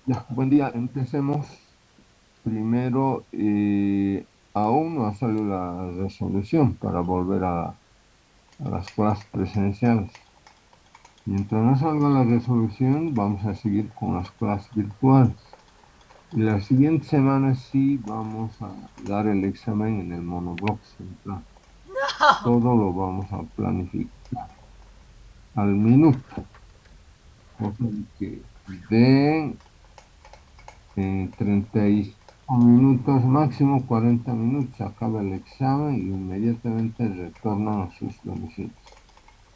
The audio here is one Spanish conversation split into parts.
Ya, buen día, empecemos. Primero, aún no ha salido la resolución para volver a las clases presenciales. Mientras no salga la resolución, vamos a seguir con las clases virtuales. Y la siguiente semana sí vamos a dar el examen en el monobloc central. Todo lo vamos a planificar al minuto, cosa de que den 35 minutos, máximo 40 minutos, acaba el examen y inmediatamente retornan a sus domicilios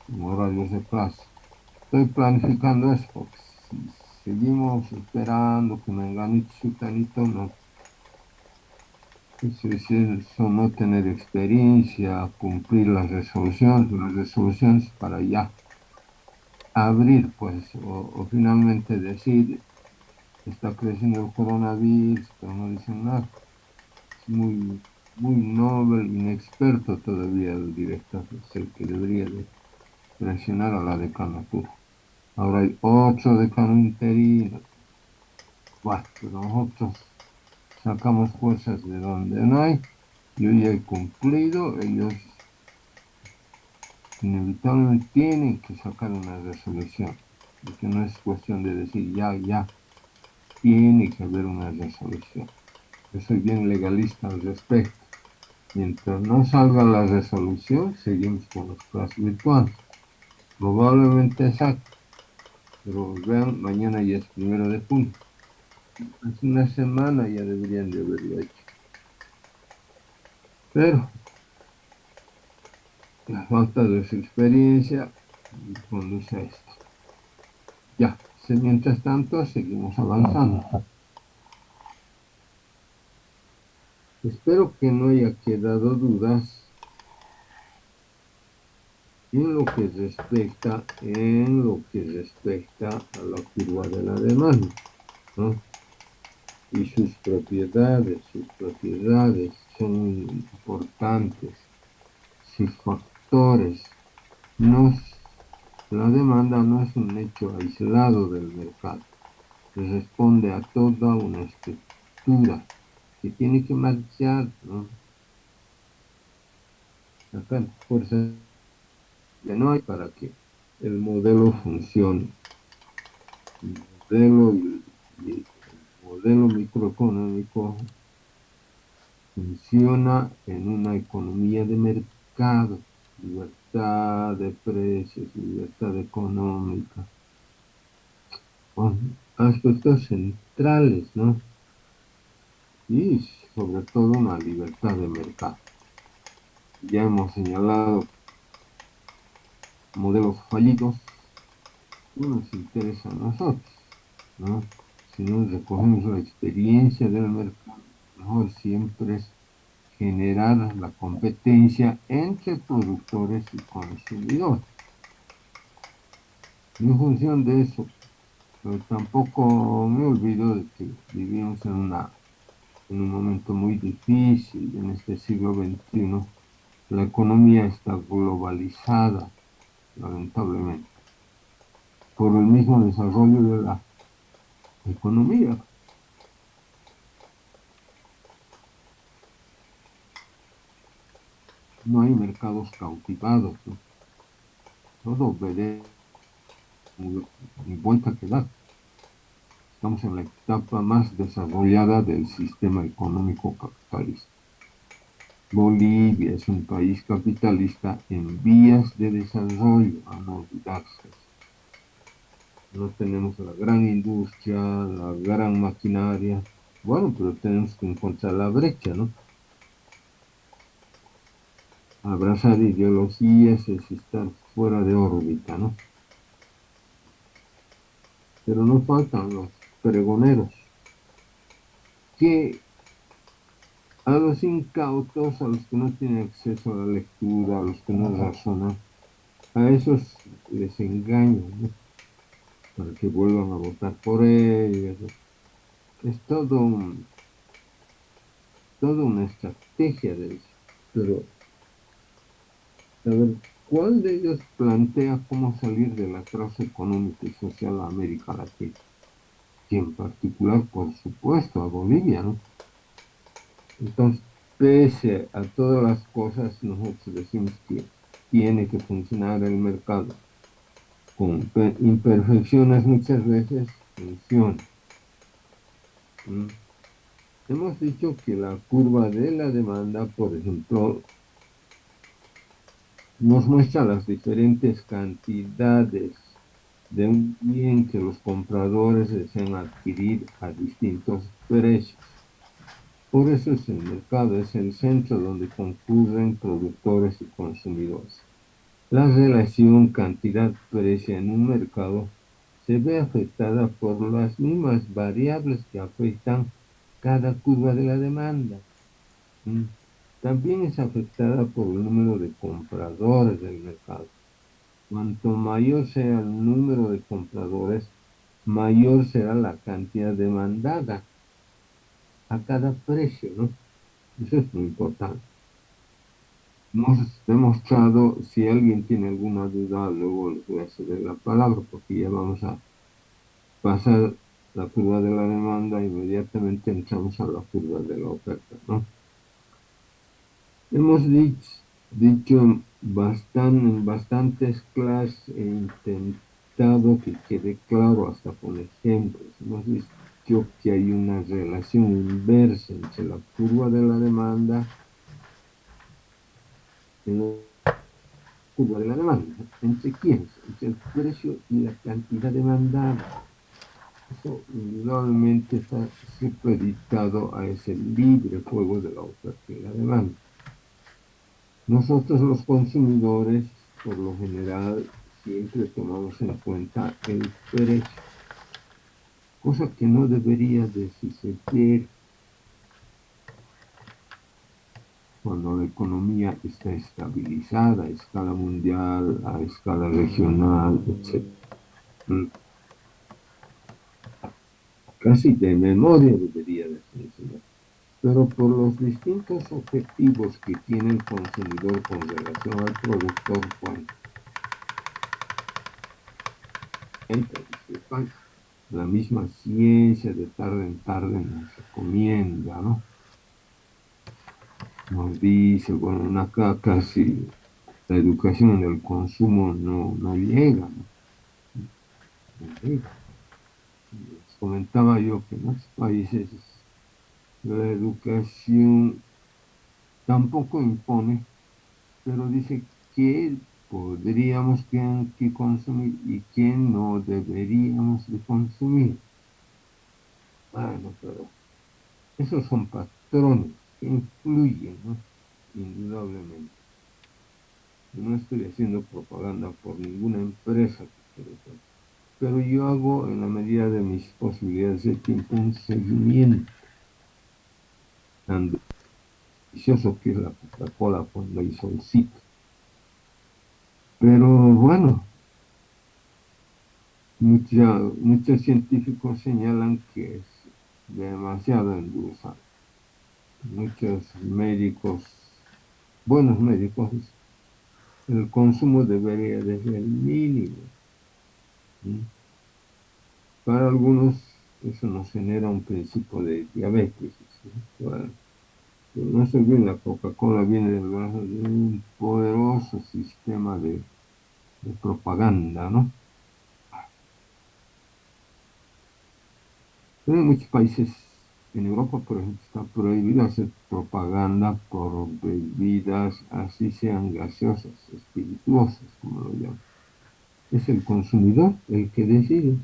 en horarios de clase. Estoy planificando eso porque si seguimos esperando que menganito, sutanito, no, es eso no tener experiencia, cumplir las resoluciones para ya abrir, pues, o finalmente decir, está creciendo el coronavirus, pero no dicen nada. Es muy noble, inexperto todavía el director, es el que debería de presionar a la decanatura. Ahora hay 8 decanos interinos, bueno, pero nosotros sacamos fuerzas de donde no hay. Yo ya he cumplido, ellos inevitablemente tienen que sacar una resolución, porque no es cuestión de decir ya, tiene que haber una resolución. Yo soy bien legalista al respecto. Mientras no salga la resolución, seguimos con las clases virtuales. Probablemente exacto, pero vean, mañana ya es 1 de junio. Hace una semana ya deberían de haberlo hecho. Pero la falta de su experiencia conduce a esto. Ya, mientras tanto, seguimos avanzando. Espero que no haya quedado dudas en lo que respecta a la curva de la demanda, ¿no? Y sus propiedades son importantes, sus factores. No es- la demanda no es un hecho aislado del mercado, responde a toda una estructura que tiene que marchar, ¿no? Sacar fuerzas que no hay para que el modelo funcione. El modelo microeconómico funciona en una economía de mercado, libertad de precios, libertad económica, con aspectos centrales, ¿no? Y sobre todo una libertad de mercado. Ya hemos señalado modelos fallidos, no nos interesa a nosotros, ¿no? Si no recogemos la experiencia del mercado, mejor siempre es generar la competencia entre productores y consumidores. Y en función de eso, pero tampoco me olvido de que vivimos en un momento muy difícil en este siglo XXI. La economía está globalizada, lamentablemente, por el mismo desarrollo de la economía. No hay mercados cautivados, ¿no? Todo obedece ni vuelta que dar. Estamos en la etapa más desarrollada del sistema económico capitalista. Bolivia es un país capitalista en vías de desarrollo, a no olvidarse. No tenemos la gran industria, la gran maquinaria. Bueno, pero tenemos que encontrar la brecha, ¿no? Abrazar ideologías es estar fuera de órbita, ¿no? Pero no faltan los pregoneros que a los incautos, a los que no tienen acceso a la lectura, a los que no razonan, a esos les engañan, ¿no? Para que vuelvan a votar por ellos, ¿no? Es toda una estrategia de eso. Pero, a ver, ¿cuál de ellos plantea cómo salir del atraso económico y social a América Latina? y en particular, por supuesto, a Bolivia, ¿no? Entonces, pese a todas las cosas, nosotros decimos que tiene que funcionar el mercado. Con imperfecciones muchas veces funciona. ¿Mm? Hemos dicho que la curva de la demanda, por ejemplo, nos muestra las diferentes cantidades de un bien que los compradores desean adquirir a distintos precios. Por eso es el mercado, es el centro donde concurren productores y consumidores. La relación cantidad-precio en un mercado se ve afectada por las mismas variables que afectan cada curva de la demanda. ¿Mm? También es afectada por el número de compradores del mercado. Cuanto mayor sea el número de compradores, mayor será la cantidad demandada a cada precio, ¿no? Eso es muy importante. Hemos demostrado, si alguien tiene alguna duda, luego les voy a ceder la palabra, porque ya vamos a pasar la curva de la demanda, inmediatamente entramos a la curva de la oferta, ¿no? Hemos dicho en bastantes clases, he intentado que quede claro hasta con ejemplos. Hemos dicho que hay una relación inversa entre la curva de la demanda y la curva de la demanda. ¿Entre quiénes? Entre el precio y la cantidad demandada. Eso indudablemente está supeditado a ese libre juego de la oferta y la demanda. Nosotros los consumidores, por lo general, siempre tomamos en cuenta el precio, cosa que no debería de suceder cuando la economía está estabilizada a escala mundial, a escala regional, etc. Mm, Casi de memoria debería de funcionar. Pero por los distintos objetivos que tiene el consumidor con relación al productor, cuando entra discrepancia. La misma ciencia de tarde en tarde nos recomienda, ¿no? Nos dice, bueno, acá casi la educación en el consumo no llega, ¿no? No llega. Les comentaba yo que en los países la educación tampoco impone, pero dice que podríamos que consumir y que no deberíamos de consumir. Bueno, pero esos son patrones que influyen, ¿no? Indudablemente. No estoy haciendo propaganda por ninguna empresa que quiero ser, pero yo hago en la medida de mis posibilidades de tiempo un seguimiento tan delicioso que es la Coca-Cola cuando hay solcito. Pero bueno, muchos científicos señalan que es demasiado endulzado. Muchos médicos, buenos médicos, el consumo debería de ser mínimo. ¿Mm? Para algunos eso nos genera un principio de diabetes, ¿sí? Bueno, pero no se olviden, la Coca-Cola viene de un poderoso sistema de propaganda, ¿no? Pero en muchos países, en Europa, por ejemplo, está prohibido hacer propaganda por bebidas, así sean gaseosas, espirituosas, como lo llaman. Es el consumidor el que decide.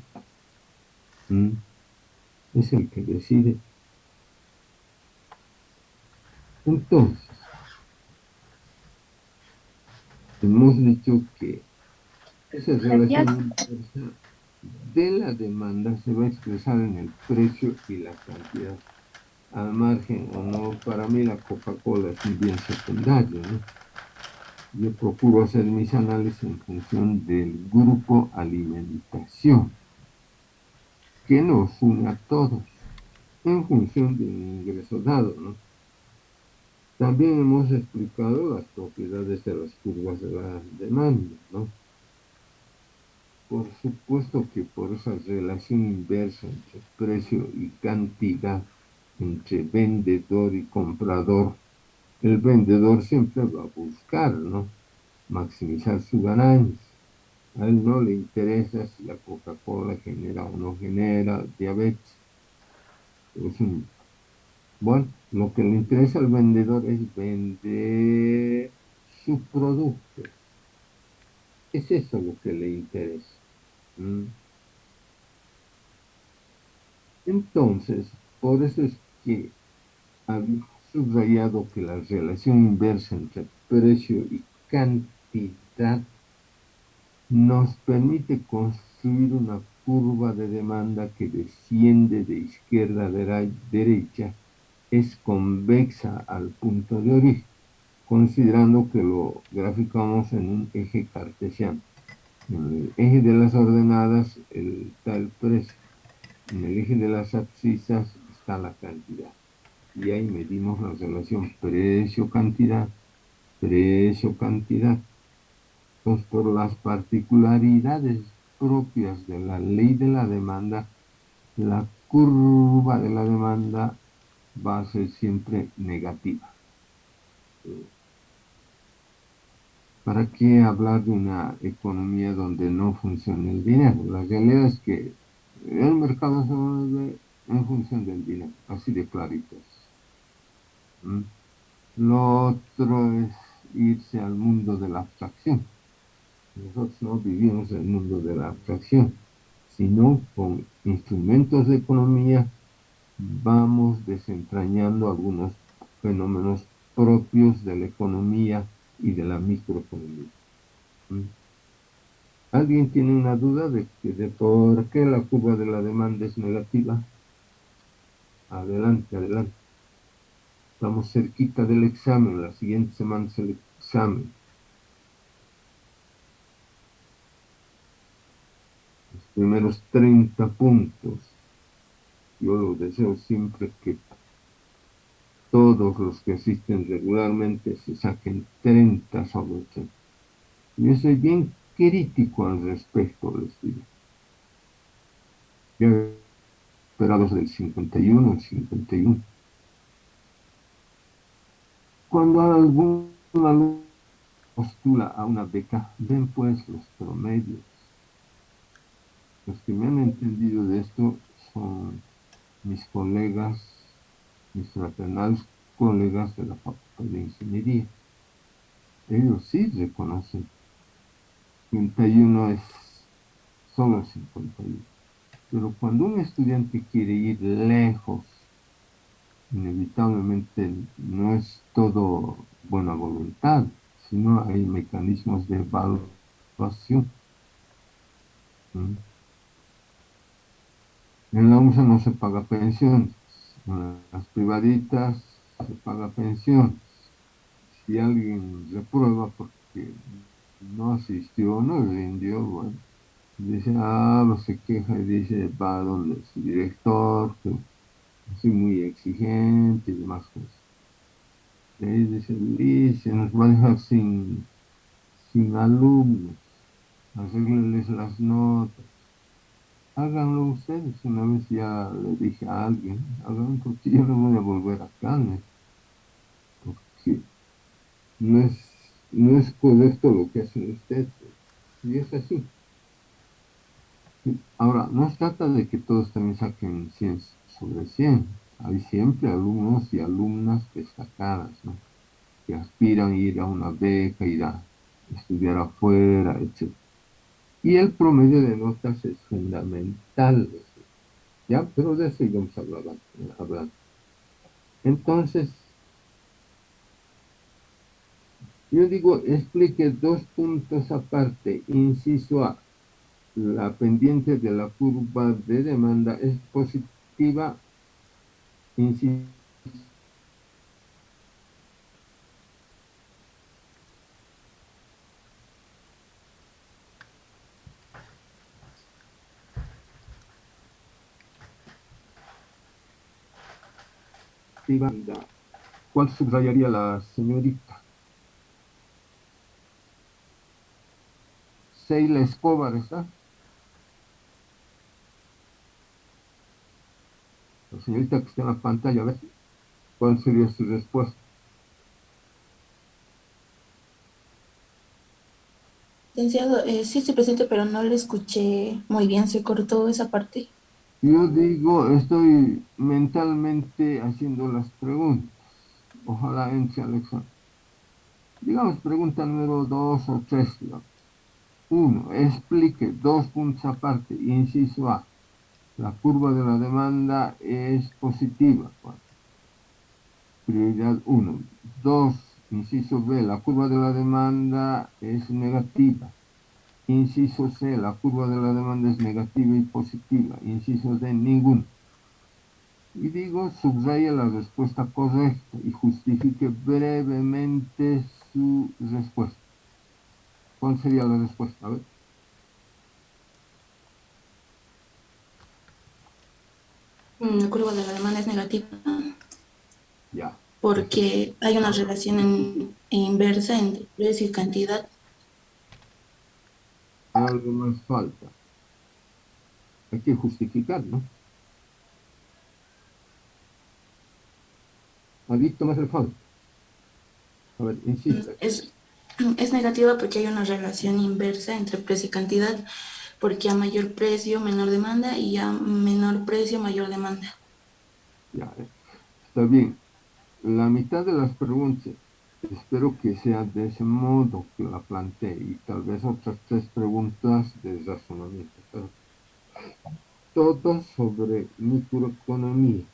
¿Mm? Es el que decide. Entonces, hemos dicho que esa Gracias. relación inversa de la demanda se va a expresar en el precio y la cantidad. Al margen o no, para mí la Coca-Cola es un bien secundario, ¿no? Yo procuro hacer mis análisis en función del grupo alimentación, que nos une a todos, en función de un ingreso dado, ¿no? También hemos explicado las propiedades de las curvas de la demanda, ¿no? Por supuesto que por esa relación inversa entre precio y cantidad, entre vendedor y comprador, el vendedor siempre va a buscar, ¿no? Maximizar su ganancia. A él no le interesa si la Coca-Cola genera o no genera diabetes. Es un, bueno, lo que le interesa al vendedor es vender su producto. Es eso lo que le interesa. ¿Mm? Entonces, por eso es que había subrayado que la relación inversa entre precio y cantidad nos permite construir una curva de demanda que desciende de izquierda a derecha, es convexa al punto de origen, considerando que lo graficamos en un eje cartesiano. En el eje de las ordenadas está el precio, en el eje de las abscisas está la cantidad. Y ahí medimos la relación precio-cantidad, precio-cantidad. Pues por las particularidades propias de la ley de la demanda, la curva de la demanda va a ser siempre negativa. ¿Para qué hablar de una economía donde no funciona el dinero? La realidad es que el mercado se mueve en función del dinero, así de claritos. ¿Mm? Lo otro es irse al mundo de la abstracción. Nosotros no vivimos en el mundo de la abstracción, sino con instrumentos de economía vamos desentrañando algunos fenómenos propios de la economía y de la microeconomía. ¿Mm? ¿Alguien tiene una duda de por qué la curva de la demanda es negativa? Adelante, adelante. Estamos cerquita del examen, la siguiente semana es el examen. Los primeros 30 puntos. Yo lo deseo siempre que todos los que asisten regularmente se saquen 30 sobre 80. Yo soy bien crítico al respecto, les digo. Yo he esperado del 51, el 51. Cuando algún alumno postula a una beca, ven pues los promedios. Los que me han entendido de esto son mis colegas, mis fraternales colegas de la Facultad de Ingeniería. Ellos sí reconocen 51 es solo 51. Pero cuando un estudiante quiere ir lejos, inevitablemente no es todo buena voluntad, sino hay mecanismos de evaluación. ¿Mm? En la UNSA no se paga pensión, en las privaditas se paga pensión. Si alguien reprueba porque no asistió, no rindió, bueno, dice, pues se queja y dice, va a donde su director, que soy muy exigente y demás cosas. Y ahí dice, se nos va a dejar sin alumnos, arreglenles las notas. Háganlo ustedes. Una vez ya le dije a alguien, háganlo porque yo no voy a volver acá, ¿no? Porque no es, no es correcto lo que hacen ustedes. Y es así. Ahora, no se trata de que todos también saquen 100 sobre 100. Hay siempre alumnos y alumnas destacadas, ¿no? Que aspiran a ir a una beca, ir a estudiar afuera, etc. Y el promedio de notas es fundamental, ¿ya? Pero de eso íbamos a hablar. Entonces, yo digo, explique dos puntos aparte. Inciso A, la pendiente de la curva de demanda es positiva. Inciso activa. ¿Cuál subrayaría la señorita? Seila Escobar, ¿está? La señorita que está en la pantalla, a ver, ¿cuál sería su respuesta? Licenciado, sí estoy presente, pero no le escuché muy bien, se cortó esa parte. Yo digo, estoy mentalmente haciendo las preguntas. Ojalá entre al examen. Digamos, pregunta número dos o tres, digamos. Uno, explique dos puntos aparte. Inciso A, la curva de la demanda es positiva. Bueno, prioridad uno. Dos, inciso B, la curva de la demanda es negativa. Inciso C, la curva de la demanda es negativa y positiva. Inciso D, ninguno. Y digo, subraya la respuesta correcta y justifique brevemente su respuesta. ¿Cuál sería la respuesta? A ver, La curva de la demanda es negativa ya. Eso, porque hay una relación inversa entre precio y cantidad. algo más falta. Hay que justificar, ¿no? Adicto más el falta. A ver, Mm, insista. Es, es negativa porque hay una relación inversa entre precio y cantidad, porque a mayor precio, menor demanda y a menor precio, mayor demanda. Ya, está bien. La mitad de las preguntas, espero que sea de ese modo que la planteé y tal vez otras tres preguntas de razonamiento. Pero todo sobre microeconomía.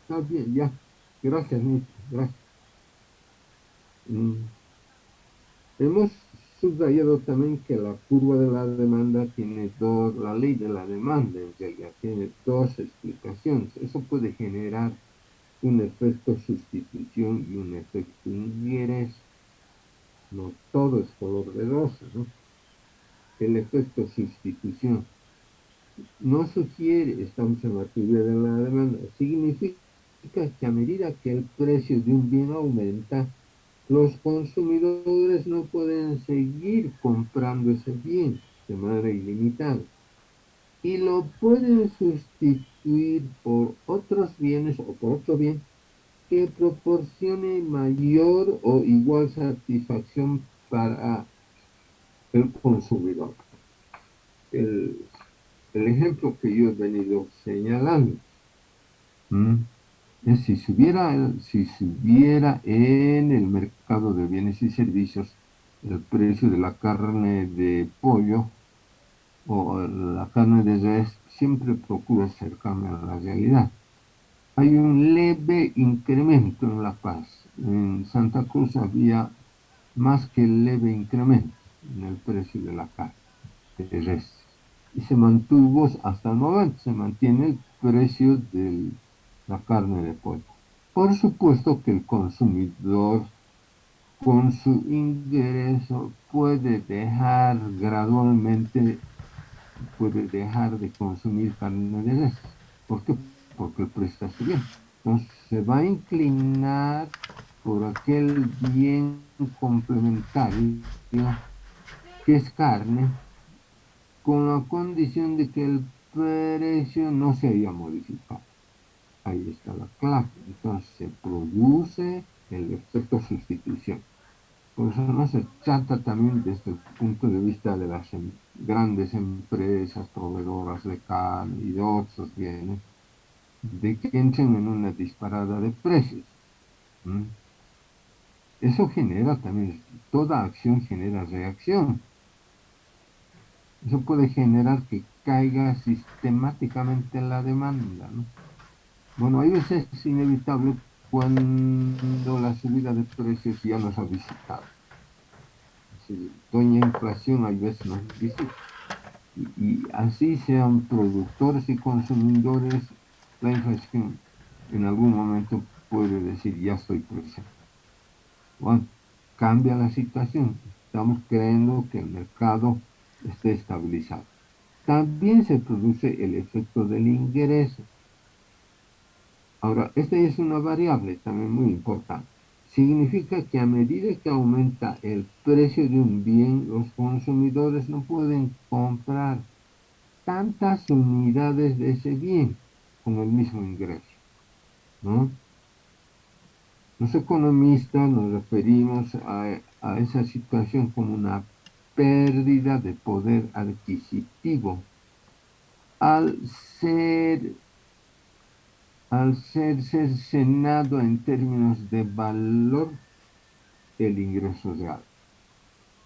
Está bien, ya. Gracias, Nico. Gracias. Mm, Hemos subrayado también que la curva de la demanda tiene dos, la ley de la demanda en realidad tiene dos explicaciones. Eso puede generar un efecto sustitución y un efecto ingreso. No todo es color de rosa, ¿no? El efecto sustitución no sugiere, estamos en la teoría de la demanda, significa que a medida que el precio de un bien aumenta, los consumidores no pueden seguir comprando ese bien de manera ilimitada y lo pueden sustituir por otros bienes o por otro bien que proporcione mayor o igual satisfacción para el consumidor. El, el ejemplo que yo he venido señalando, ¿m? Es si subiera en el mercado de bienes y servicios el precio de la carne de pollo o la carne de res, siempre procuro acercarme a la realidad. Hay un leve incremento en La Paz. En Santa Cruz había más que leve incremento en el precio de la carne de res. Y se mantuvo hasta el momento, se mantiene el precio de la carne de pollo. Por supuesto que el consumidor con su ingreso puede dejar de consumir carne de res. ¿Por qué? Porque el precio está subiendo. Entonces se va a inclinar por aquel bien complementario que es carne, con la condición de que el precio no se haya modificado. Ahí está la clave. Entonces se produce el efecto sustitución. Por eso no se trata también desde el punto de vista de las grandes empresas proveedoras de carne y de otros bienes, de que entren en una disparada de precios. ¿M? Eso genera también, toda acción genera reacción. Eso puede generar que caiga sistemáticamente la demanda, ¿no? Bueno, hay veces es inevitable cuando la subida de precios ya nos ha visitado. Si doña inflación hay veces nos visita. Y así sean productores y consumidores, la inflación en algún momento puede decir ya estoy presente. Bueno, cambia la situación. Estamos creyendo que el mercado esté estabilizado. También se produce el efecto del ingreso. Ahora, esta es una variable también muy importante. Significa que a medida que aumenta el precio de un bien, los consumidores no pueden comprar tantas unidades de ese bien. con el mismo ingreso, ¿no? Los economistas nos referimos a esa situación como una pérdida de poder adquisitivo al ser, al ser cercenado en términos de valor el ingreso real.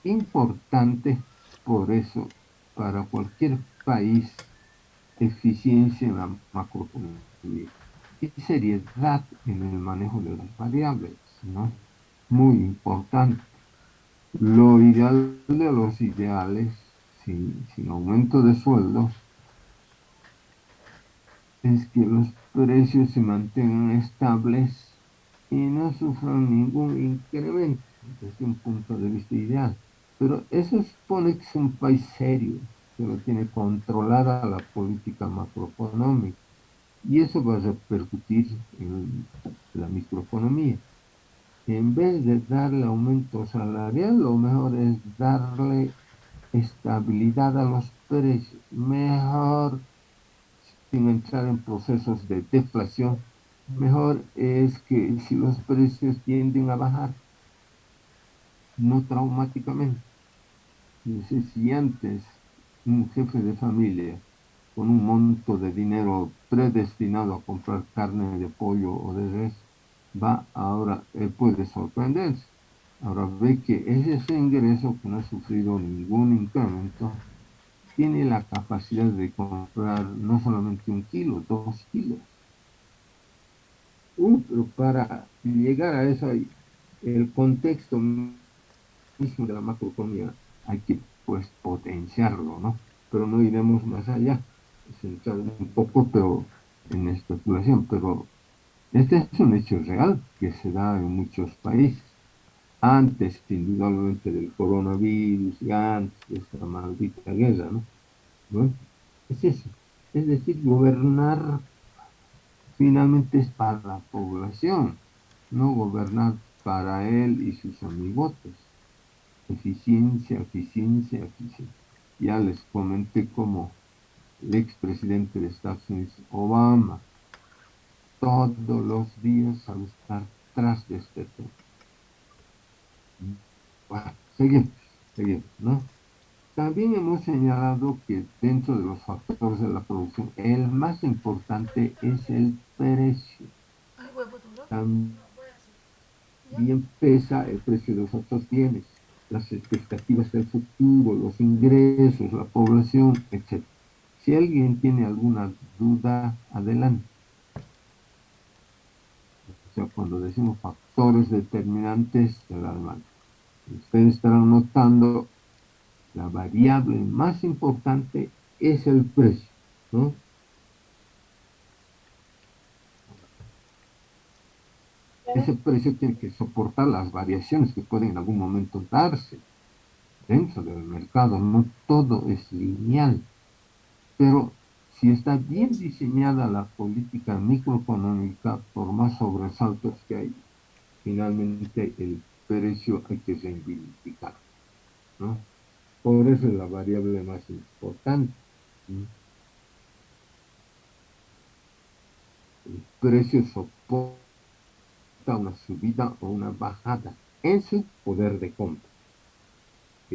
Importante, por eso, para cualquier país, eficiencia en la macroeconomía y seriedad en el manejo de las variables, ¿no? Muy importante. Lo ideal de los ideales, sin aumento de sueldo, es que los precios se mantengan estables y no sufran ningún incremento desde un punto de vista ideal. Pero eso supone que es un país serio, que lo tiene controlada la política macroeconómica, y eso va a repercutir en la microeconomía. En vez de darle aumento salarial, lo mejor es darle estabilidad a los precios. Mejor, sin entrar en procesos de deflación, mejor es que si los precios tienden a bajar, no traumáticamente. Si antes un jefe de familia con un monto de dinero predestinado a comprar carne de pollo o de res, va ahora, puede sorprenderse. Ahora ve que ese ingreso que no ha sufrido ningún incremento, tiene la capacidad de comprar no solamente 1 kilo, 2 kilos. Pero para llegar a eso, el contexto mismo de la macroeconomía hay que pues potenciarlo, ¿no? Pero no iremos más allá, centrar un poco, pero en especulación, pero este es un hecho real que se da en muchos países. Antes, indudablemente, del coronavirus y antes de esta maldita guerra, ¿no? ¿No? Es eso. Es decir, gobernar finalmente es para la población, no gobernar para él y sus amigotes. Eficiencia, eficiencia, eficiencia. Ya les comenté como el expresidente de Estados Unidos, Obama, todos los días al estar tras de este tema. Bueno, seguimos, seguimos, ¿no? También hemos señalado que dentro de los factores de la producción, el más importante es el precio. También pesa el precio de los otros bienes, las expectativas del futuro, los ingresos, la población, etc. Si alguien tiene alguna duda, adelante. O sea, cuando decimos factores determinantes de la demanda, ustedes estarán notando la variable más importante es el precio, ¿no? Ese precio tiene que soportar las variaciones que pueden en algún momento darse dentro del mercado. No todo es lineal, pero si está bien diseñada la política microeconómica, por más sobresaltos que hay, finalmente el precio hay que reivindicar, ¿no? Por eso es la variable más importante, ¿no? El precio soporta una subida o una bajada en su poder de compra.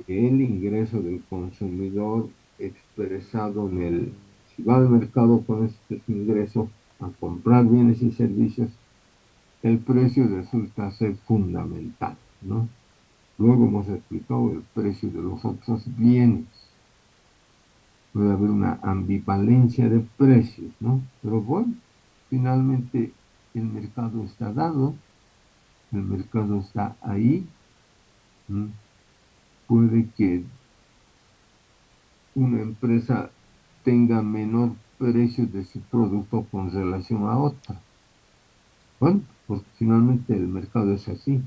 El ingreso del consumidor expresado en el, si va al mercado con estos ingresos a comprar bienes y servicios, el precio resulta ser fundamental, ¿no? Luego hemos explicado el precio de los otros bienes. Puede haber una ambivalencia de precios, ¿no? Pero bueno, finalmente el mercado está dado, el mercado está ahí, ¿no? Puede que una empresa tenga menor precio de su producto con relación a otra. Bueno, pues finalmente el mercado es así.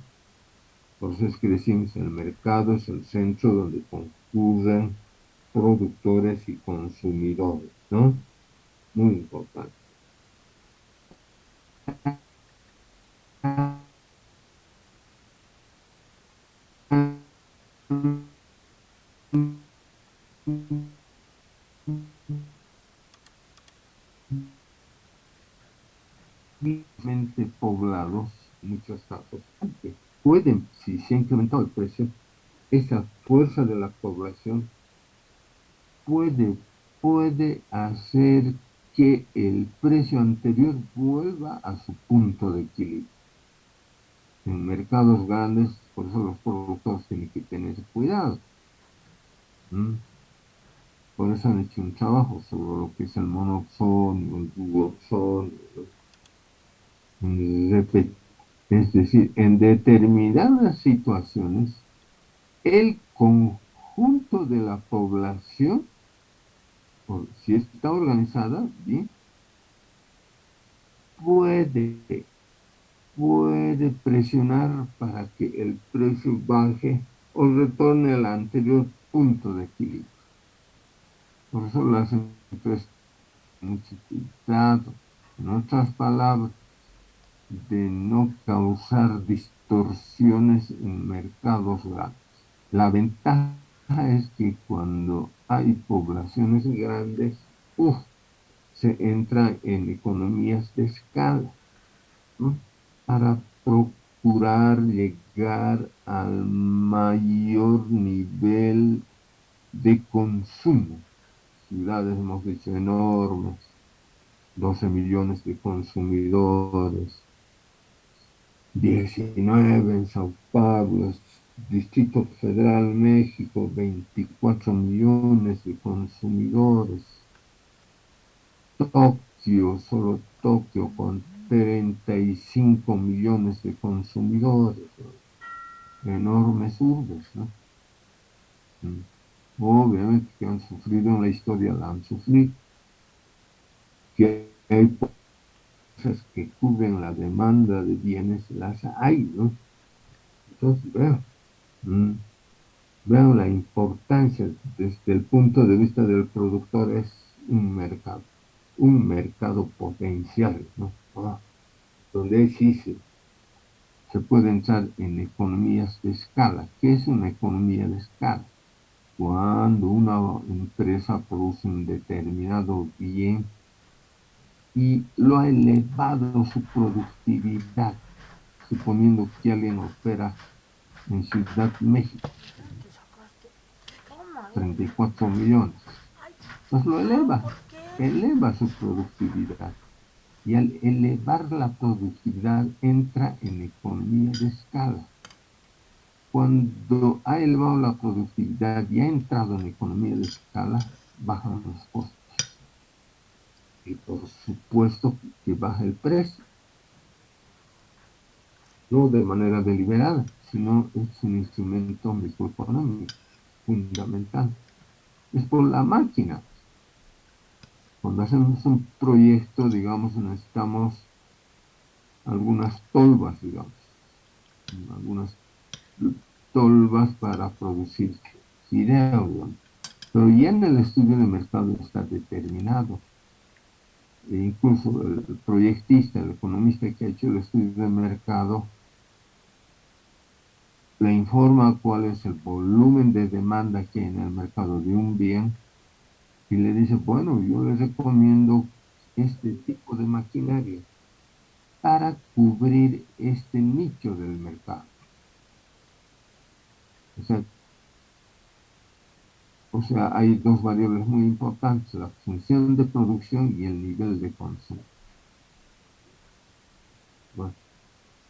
Por eso es que decimos el mercado es el centro donde concurren productores y consumidores, ¿no? Muy importante. densamente poblados, en muchos casos, que pueden, si se ha incrementado el precio, esa fuerza de la población puede, puede hacer que el precio anterior vuelva a su punto de equilibrio. En mercados grandes, por eso los productores tienen que tener cuidado. ¿M? Por eso han hecho un trabajo sobre lo que es el monoxonio, el duoxonio, es decir, en determinadas situaciones, el conjunto de la población, si está organizada bien, puede, puede presionar para que el precio baje o retorne al anterior punto de equilibrio. Por eso las empresas tienen mucho cuidado, en otras palabras, de no causar distorsiones en mercados grandes. La ventaja es que cuando hay poblaciones grandes, se entra en economías de escala, ¿no? Para procurar llegar al mayor nivel de consumo. Ciudades, hemos dicho, enormes, 12 millones de consumidores, 19 en Sao Paulo, Distrito Federal, México, 24 millones de consumidores. Tokio, solo Tokio, con 35 millones de consumidores, ¿no? Enormes urbes, ¿no? Mm. Obviamente que han sufrido en la historia, la han sufrido, que hay cosas que cubren la demanda de bienes, las hay, ¿no? Entonces, mm, veo la importancia desde el punto de vista del productor, es un mercado potencial, ¿no? Donde sí se puede entrar en economías de escala. ¿Qué es una economía de escala? Cuando una empresa produce un determinado bien y lo ha elevado su productividad, suponiendo que alguien opera en Ciudad México, 34 millones. Entonces lo eleva su productividad. Y al elevar la productividad entra en economía de escala. Cuando ha elevado la productividad y ha entrado en economía de escala, bajan los costos. Y por supuesto que baja el precio, no de manera deliberada, sino es un instrumento microeconómico fundamental. Es por la máquina. Cuando hacemos un proyecto, digamos, necesitamos algunas tolvas, digamos, algunas tolvas para producir fideo, digamos. Pero ya en el estudio de mercado está determinado. E incluso el proyectista, el economista que ha hecho el estudio de mercado, le informa cuál es el volumen de demanda que hay en el mercado de un bien y le dice, bueno, yo les recomiendo este tipo de maquinaria para cubrir este nicho del mercado. O sea, hay dos variables muy importantes, la función de producción y el nivel de consumo. Bueno,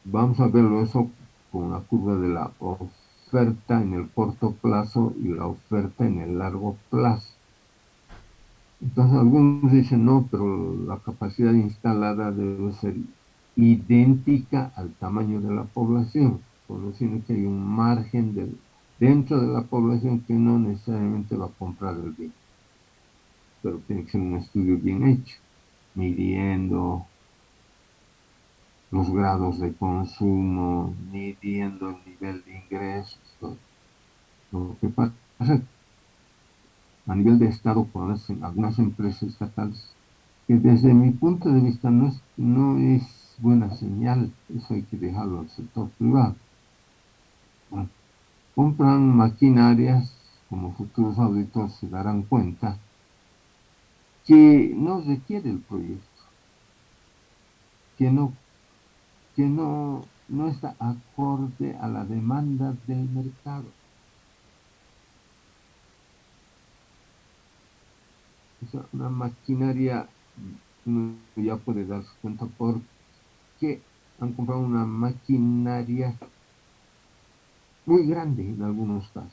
vamos a verlo eso con la curva de la oferta en el corto plazo y la oferta en el largo plazo. Entonces algunos dicen, no, pero la capacidad instalada debe ser idéntica al tamaño de la población, por decir que hay un margen dentro de la población que no necesariamente va a comprar el bien, pero tiene que ser un estudio bien hecho, midiendo los grados de consumo, midiendo el nivel de ingresos, todo. Lo que pasa a nivel de Estado con algunas empresas estatales, que desde mi punto de vista no es buena señal, eso hay que dejarlo al sector privado. Bueno, compran maquinarias, como futuros auditores se darán cuenta, que no requiere el proyecto. que no está acorde a la demanda del mercado. O sea, una maquinaria, uno ya puede darse cuenta por qué han comprado una maquinaria muy grande en algunos casos,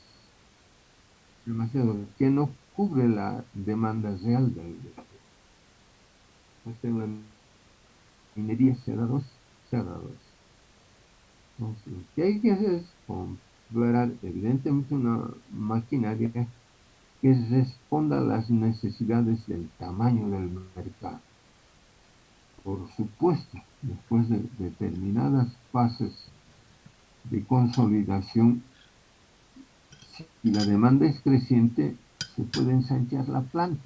demasiado, que no cubre la demanda real del mercado. Esta es una minería cerrados. Entonces, lo que hay que hacer es comprar, evidentemente, una maquinaria que responda a las necesidades del tamaño del mercado. Por supuesto, después de determinadas fases de consolidación, si la demanda es creciente, se puede ensanchar la planta.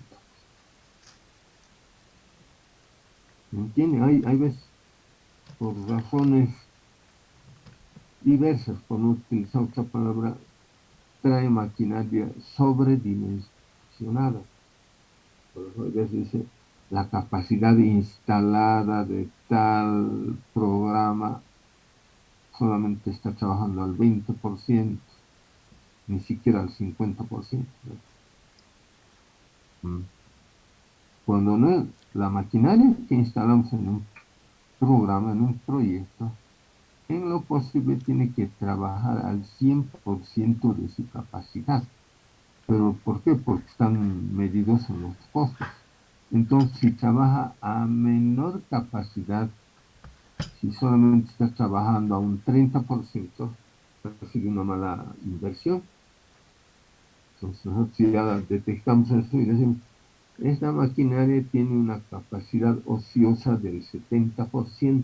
¿Me entiende? Hay veces, por razones diversas, por no utilizar otra palabra, trae maquinaria sobredimensionada. Por eso a veces dice, la capacidad instalada de tal programa solamente está trabajando al 20%, ni siquiera al 50%, ¿no? Mm. Cuando no es la maquinaria que instalamos en un programa, en un proyecto, en lo posible tiene que trabajar al 100% de su capacidad. ¿Pero por qué? Porque están medidos en los costos. Entonces, si trabaja a menor capacidad, si solamente está trabajando a un 30%, ha sido una mala inversión. Entonces, nosotros ya detectamos eso y decimos, esta maquinaria tiene una capacidad ociosa del 70%.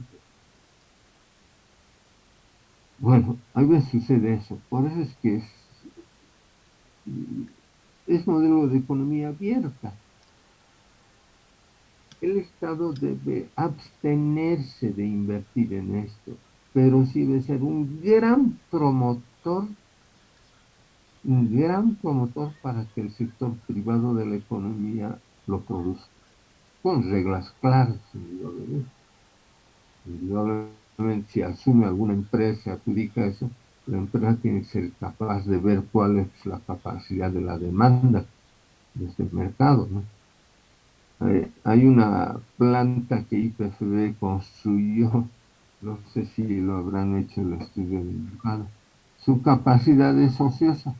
Bueno, a veces sucede eso. Por eso es que es modelo de economía abierta. El Estado debe abstenerse de invertir en esto, pero sí debe ser un gran promotor para que el sector privado de la economía lo produzca, con reglas claras, indudablemente. Indudablemente, si asume alguna empresa, adjudica eso, la empresa tiene que ser capaz de ver cuál es la capacidad de la demanda de este mercado, ¿no? Hay una planta que IPFB construyó, no sé si lo habrán hecho el estudio de mercado. Su capacidad es ociosa,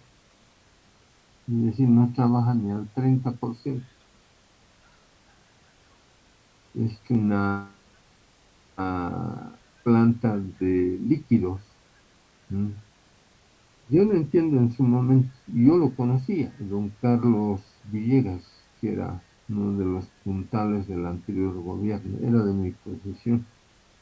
es decir, no trabaja ni al 30%. Es una planta de líquidos. ¿Mm? Yo lo entiendo en su momento, yo lo conocía, don Carlos Villegas, que era uno de los puntales del anterior gobierno, era de mi profesión.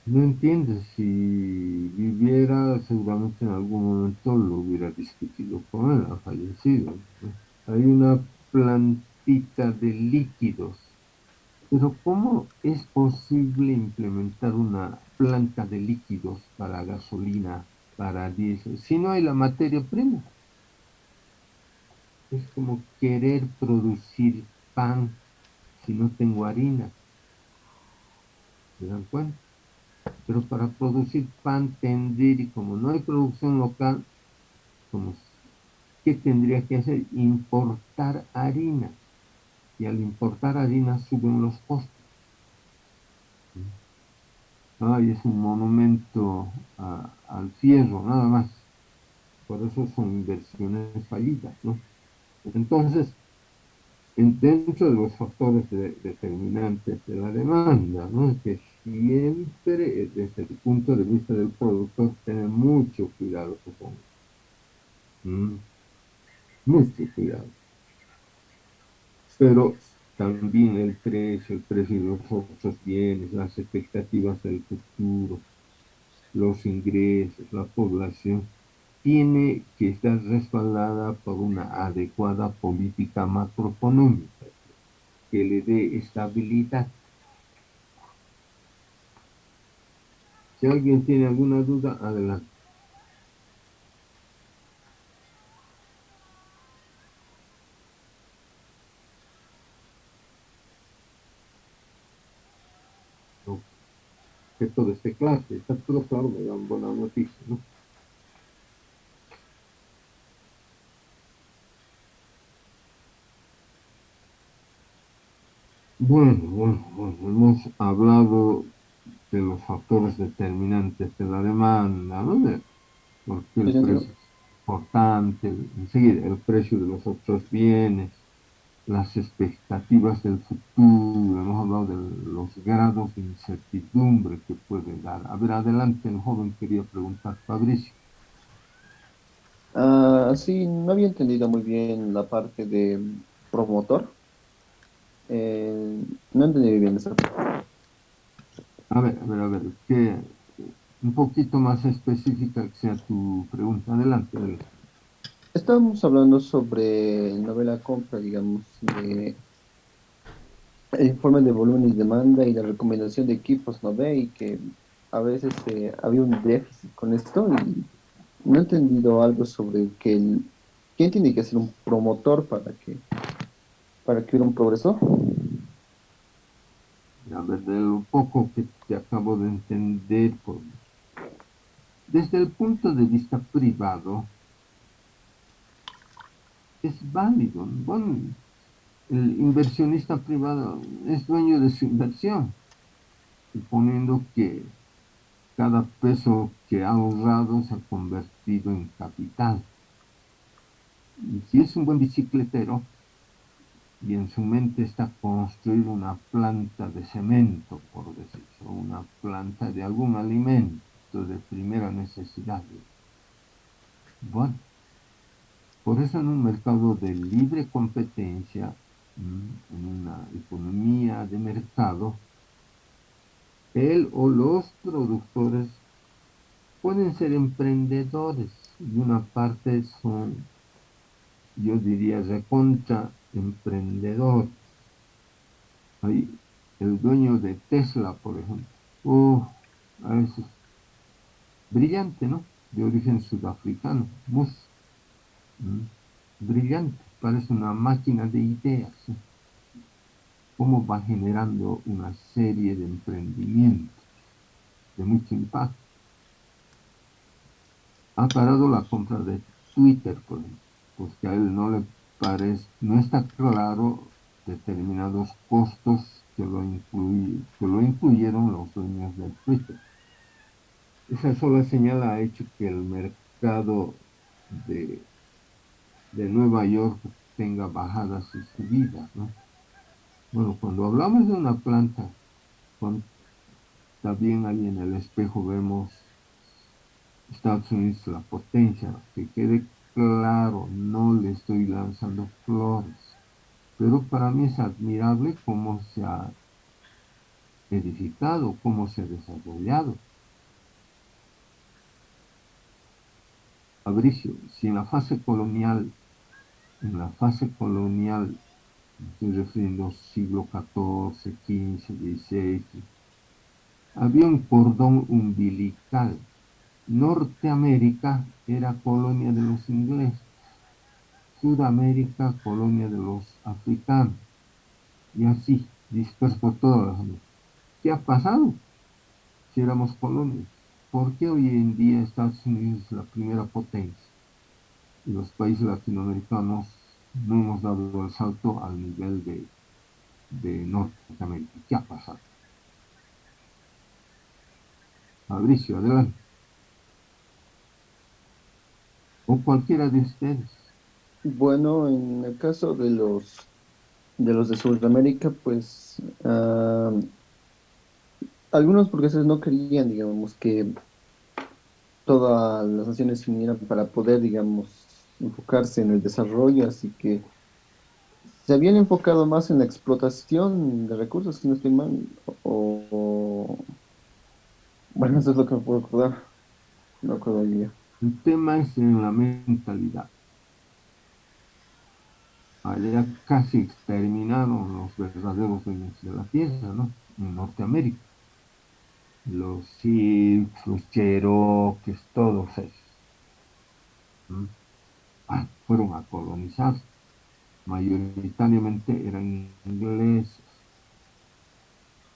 No entiendo, si viviera, seguramente en algún momento lo hubiera discutido con él, ha fallecido, ¿no? Hay una plantita de líquidos, pero ¿cómo es posible implementar una planta de líquidos para gasolina, para diésel, si no hay la materia prima? Es como querer producir pan si no tengo harina, ¿se dan cuenta? Pero para producir pan tender, y como no hay producción local, como, ¿qué tendría que hacer? Importar harina. Y al importar harina suben los costos. Ay, es un monumento al fierro, nada más. Por eso son inversiones fallidas, ¿no? Entonces, dentro de los factores determinantes de la demanda, ¿no? Es que siempre, desde el punto de vista del productor, tener mucho cuidado con, mm, mucho cuidado. Pero también el precio de los otros bienes, las expectativas del futuro, los ingresos, la población, tiene que estar respaldada por una adecuada política macroeconómica que le dé estabilidad. Si alguien tiene alguna duda, adelante. Ok, que todo esté claro. Si está todo claro, me dan buena noticia, ¿no? Bueno, hemos hablado de los factores determinantes de la demanda, ¿no? Por qué Sí, el sí, entiendo. precio es importante, enseguida el precio de los otros bienes, las expectativas del futuro, hemos hablado de los grados de incertidumbre que puede dar. A ver, adelante, el joven quería preguntar, Fabricio. Sí, no había entendido muy bien la parte de promotor. No entendí bien esa parte. A ver, que un poquito más específica que sea tu pregunta. Adelante, adelante. Estábamos hablando sobre novela compra, digamos, de el informe de volumen y demanda y la recomendación de equipos, ¿no ve? Y que a veces había un déficit con esto y no he entendido algo sobre quién tiene que ser un promotor para que hubiera un progreso. A ver, de lo poco que te acabo de entender, desde el punto de vista privado, es válido. Bueno, el inversionista privado es dueño de su inversión, suponiendo que cada peso que ha ahorrado se ha convertido en capital. Y si es un buen bicicletero y en su mente está construir una planta de cemento, por decirlo, una planta de algún alimento de primera necesidad, bueno, por eso en un mercado de libre competencia, en una economía de mercado, él o los productores pueden ser emprendedores y una parte son, yo diría, recontra emprendedor. Ahí, el dueño de Tesla, por ejemplo, a veces brillante, ¿no? De origen sudafricano, Musk, ¿m? Brillante, parece una máquina de ideas, ¿sí? Cómo va generando una serie de emprendimientos de mucho impacto. Ha parado la compra de Twitter, por ejemplo, pues que a él no le parece, no está claro determinados costos que lo incluyeron los dueños de Twitter. Esa sola señal ha hecho que el mercado de, de Nueva York tenga bajadas y subidas, ¿no? Bueno, cuando hablamos de una planta, con, también ahí en el espejo vemos Estados Unidos, la potencia, que quede claro, no le estoy lanzando flores, pero para mí es admirable cómo se ha edificado, cómo se ha desarrollado. Fabricio, si en la fase colonial, me estoy refiriendo siglo XIV, XV, XVI, había un cordón umbilical. Norteamérica era colonia de los ingleses, Sudamérica colonia de los africanos, y así, dispersos por todas las Américas. ¿Qué ha pasado si éramos colonias? ¿Por qué hoy en día Estados Unidos es la primera potencia y los países latinoamericanos no hemos dado el salto al nivel de Norteamérica? ¿Qué ha pasado? Fabricio, adelante. O cualquiera de ustedes. Bueno, en el caso de los de Sudamérica, pues algunos burgueses no querían, digamos, que todas las naciones se unieran para poder, digamos, enfocarse en el desarrollo, así que se habían enfocado más en la explotación de recursos, si no estoy mal, bueno, eso es lo que me puedo acordar, no recuerdo hoy día. El tema es en la mentalidad. Allá casi exterminaron los verdaderos dueños de la tierra, ¿no? En Norteamérica. Los Sioux, los Cherokees, todos ellos. ¿M? Fueron a colonizar. Mayoritariamente eran ingleses.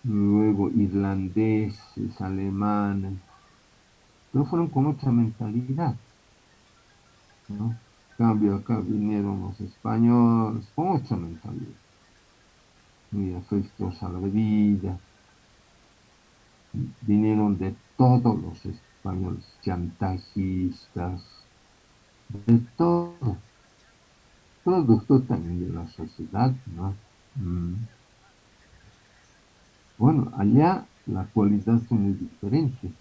luego irlandeses, alemanes, pero fueron con otra mentalidad, ¿no? En cambio, acá vinieron los españoles con otra mentalidad, muy afectos a la bebida, vinieron de todos los españoles, chantajistas, de todo, producto también de la sociedad, ¿no? Mm. Bueno, allá la cualidad fue muy diferente.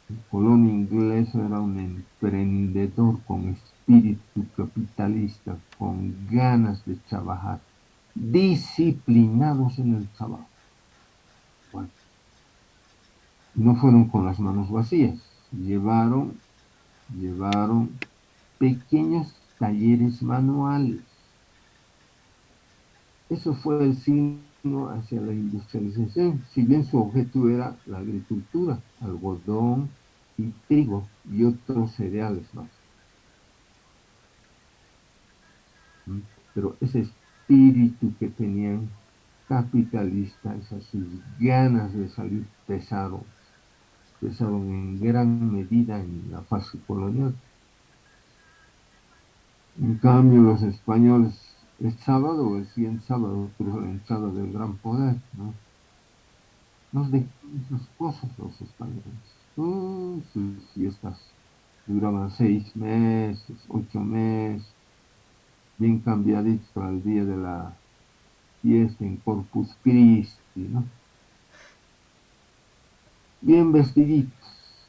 El colon inglés era un emprendedor con espíritu capitalista, con ganas de trabajar, disciplinados en el trabajo. Bueno, no fueron con las manos vacías, llevaron pequeños talleres manuales. Eso fue el signo hacia la industrialización, si bien su objetivo era la agricultura, algodón y trigo y otros cereales más. ¿Mm? Pero ese espíritu que tenían capitalista, esas sus ganas de salir pesaron en gran medida en la fase colonial. En cambio, los españoles, es sábado, decían sábado, pero la entrada del gran poder, ¿no? Nos dejaron sus cosas los españoles. Sus fiestas duraban 6 meses, 8 meses, bien cambiaditos para el día de la fiesta en Corpus Christi, ¿no? Bien vestiditos.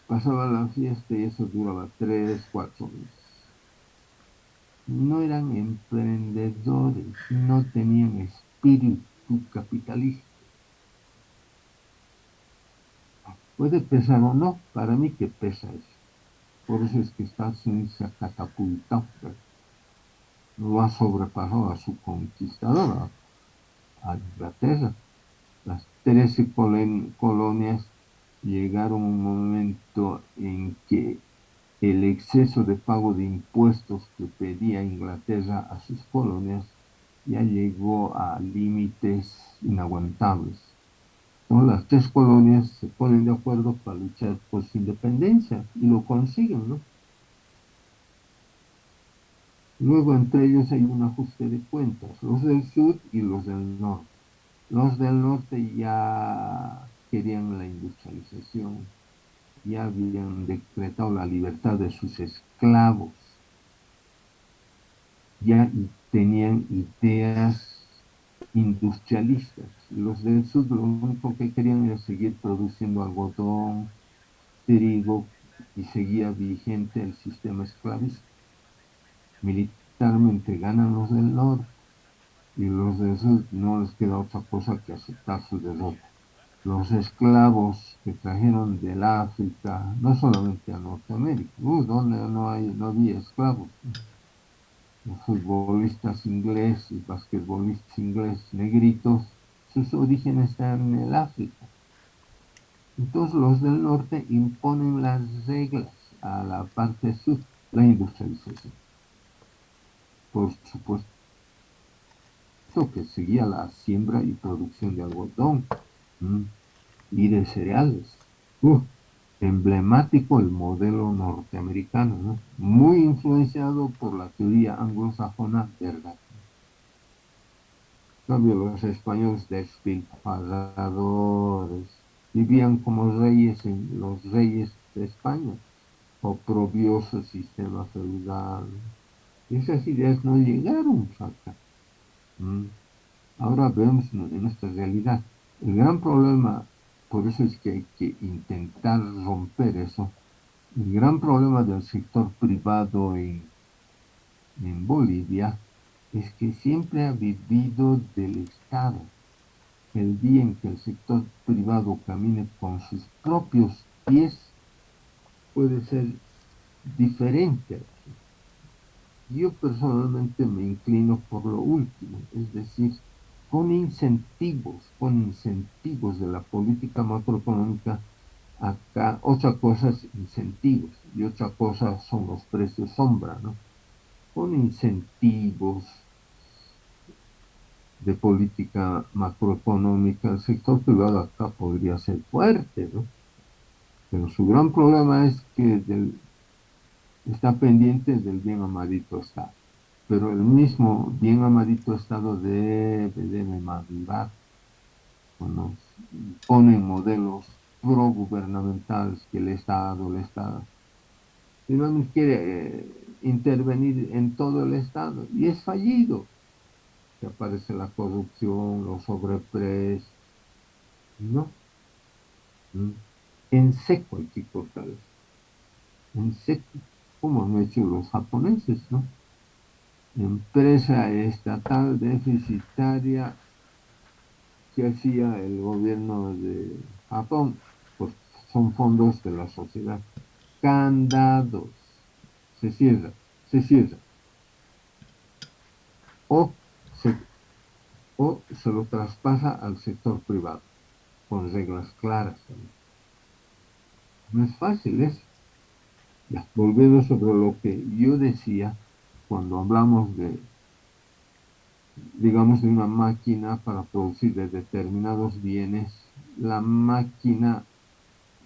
Pasaba la fiesta y eso duraba 3, 4 meses. No eran emprendedores, no tenían espíritu capitalista. Puede pesar o no, para mí que pesa eso. Por eso es que Estados Unidos se ha catapultado, lo ha sobrepasado a su conquistadora, a Inglaterra. Las 13 colonias llegaron a un momento en que el exceso de pago de impuestos que pedía Inglaterra a sus colonias ya llegó a límites inaguantables. Entonces, las 3 colonias se ponen de acuerdo para luchar por su independencia y lo consiguen, ¿no? Luego entre ellos hay un ajuste de cuentas, los del sur y los del norte. Los del norte ya querían la industrialización, ya habían decretado la libertad de sus esclavos, ya tenían ideas industrialistas. Los del sur lo único que querían era seguir produciendo algodón, trigo, y seguía vigente el sistema esclavista. Militarmente ganan los del norte y los del sur no les queda otra cosa que aceptar su derrota. Los esclavos que trajeron del África, no solamente a Norteamérica, donde no había esclavos. Los futbolistas ingleses, basquetbolistas ingleses, negritos, sus orígenes están en el África. Entonces los del norte imponen las reglas a la parte sur, la industrialización. Por supuesto que seguía la siembra y producción de algodón, ¿m? Y de cereales. Emblemático el modelo norteamericano, ¿no? Muy influenciado por la teoría anglosajona, ¿verdad? En cambio, los españoles despilfarradores vivían como reyes en los reyes de España, oprobioso sistema feudal. Esas ideas no llegaron acá. ¿Mm? Ahora vemos en nuestra realidad. El gran problema, por eso es que hay que intentar romper eso. El gran problema del sector privado en Bolivia es que siempre ha vivido del Estado. El día en que el sector privado camine con sus propios pies puede ser diferente. Yo personalmente me inclino por lo último, es decir, con incentivos de la política macroeconómica. Acá otra cosa es incentivos y otra cosa son los precios sombra, ¿no? Con incentivos, de política macroeconómica, el sector privado acá podría ser fuerte, ¿no? Pero su gran problema es que está pendiente del bien amadito Estado. Pero el mismo bien amadito Estado debe madurar cuando ponen modelos pro-gubernamentales que el Estado finalmente quiere intervenir en todo el Estado y es fallido. Que aparece la corrupción, los sobreprecios, ¿no? Mm. En seco hay que cortar eso, en seco, como han hecho los japoneses, ¿no? Empresa estatal deficitaria que hacía el gobierno de Japón, pues son fondos de la sociedad. Candados, se cierra, se cierra. O se, o se lo traspasa al sector privado, con reglas claras también. No es fácil eso. Ya, volviendo sobre lo que yo decía cuando hablamos de, digamos, de una máquina para producir de determinados bienes, la máquina,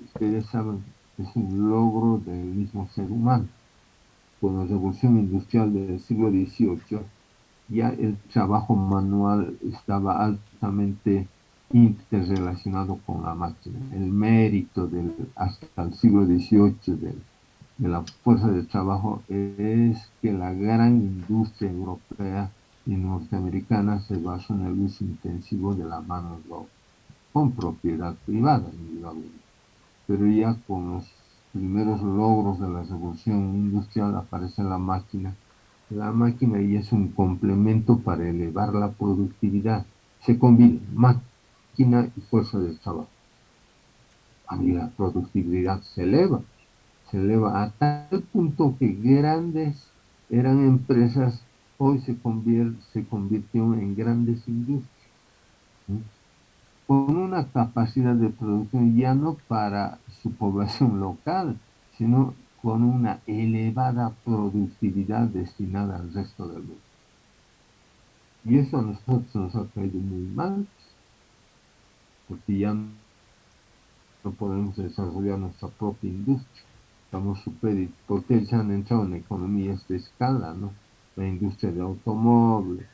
ustedes saben, es un logro del mismo ser humano. Con la revolución industrial del siglo XVIII, ya el trabajo manual estaba altamente interrelacionado con la máquina. El mérito hasta el siglo XVIII de la fuerza de trabajo es que la gran industria europea y norteamericana se basó en el uso intensivo de la mano de obra, con propiedad privada, indudablemente. Pero ya con los primeros logros de la revolución industrial aparece la máquina. La máquina ya es un complemento para elevar la productividad. Se combina máquina y fuerza de trabajo. Y la productividad se eleva a tal punto que grandes eran empresas, hoy se convirtieron en grandes industrias, ¿sí? Con una capacidad de producción ya no para su población local, sino con una elevada productividad destinada al resto del mundo. Y eso a nosotros nos ha caído muy mal, porque ya no podemos desarrollar nuestra propia industria. Estamos supeditos, porque se han entrado en economías de escala, ¿no? La industria de automóviles.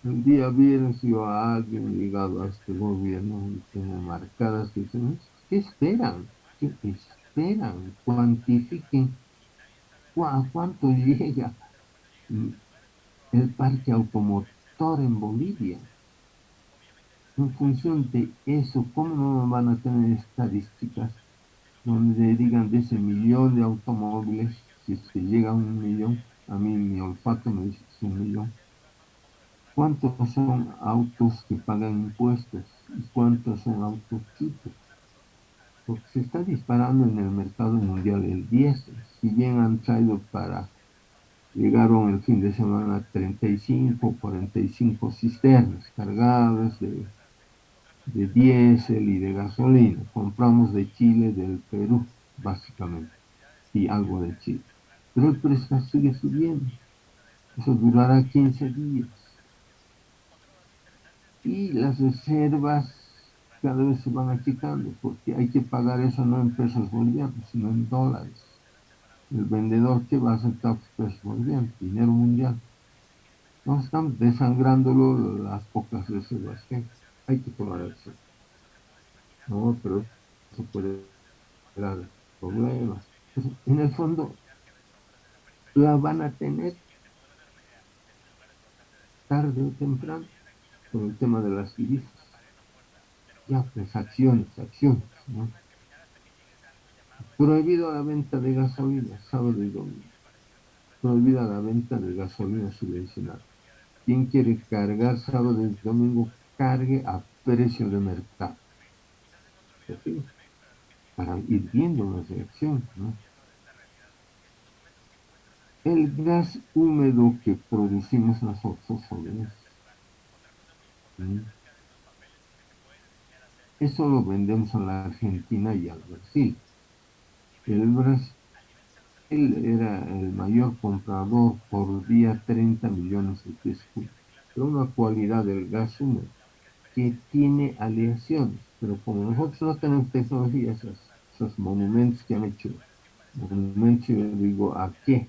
Un día vieron si yo a alguien ligado a este gobierno y tengo marcadas que dicen, ¿qué esperan? ¿Qué esperan? Cuantifiquen a cuánto llega mm, el parque automotor en Bolivia. En función de eso, ¿cómo no van a tener estadísticas donde digan de ese millón de automóviles, si es que llega a 1 millón, a mí mi olfato me dice que es 1 millón, cuántos son autos que pagan impuestos y cuántos son autos chicos? Porque se está disparando en el mercado mundial el diésel. Si bien han traído llegaron el fin de semana 35, 45 cisternas cargadas de diésel y de gasolina. Compramos de Chile, del Perú, básicamente, y algo de Chile. Pero el precio sigue subiendo. Eso durará 15 días. Y las reservas cada vez se van achicando, porque hay que pagar eso no en pesos bolivianos, sino en dólares. El vendedor que va a aceptar pesos bolivianos, dinero mundial. No están desangrándolo las pocas reservas que hay que tomar acción. No, pero eso puede dar problemas. Pues, en el fondo, la van a tener tarde o temprano con el tema de las divisas. Ya, pues acciones, ¿no? Prohibido la venta de gasolina, sábado y domingo. Prohibida la venta de gasolina subvencionada. Quien quiere cargar sábado y domingo, cargue a precio de mercado. Así, para ir viendo la reacción, ¿no? El gas húmedo que producimos nosotros, jóvenes, ¿sí? Eso lo vendemos a la Argentina y al Brasil. El Brasil era el mayor comprador por día, 30 millones de pies cúbicos. pero una cualidad del gas húmedo que tiene aleaciones, pero como nosotros no tenemos tecnología, esos monumentos que han hecho, monumentos, yo digo, ¿a qué?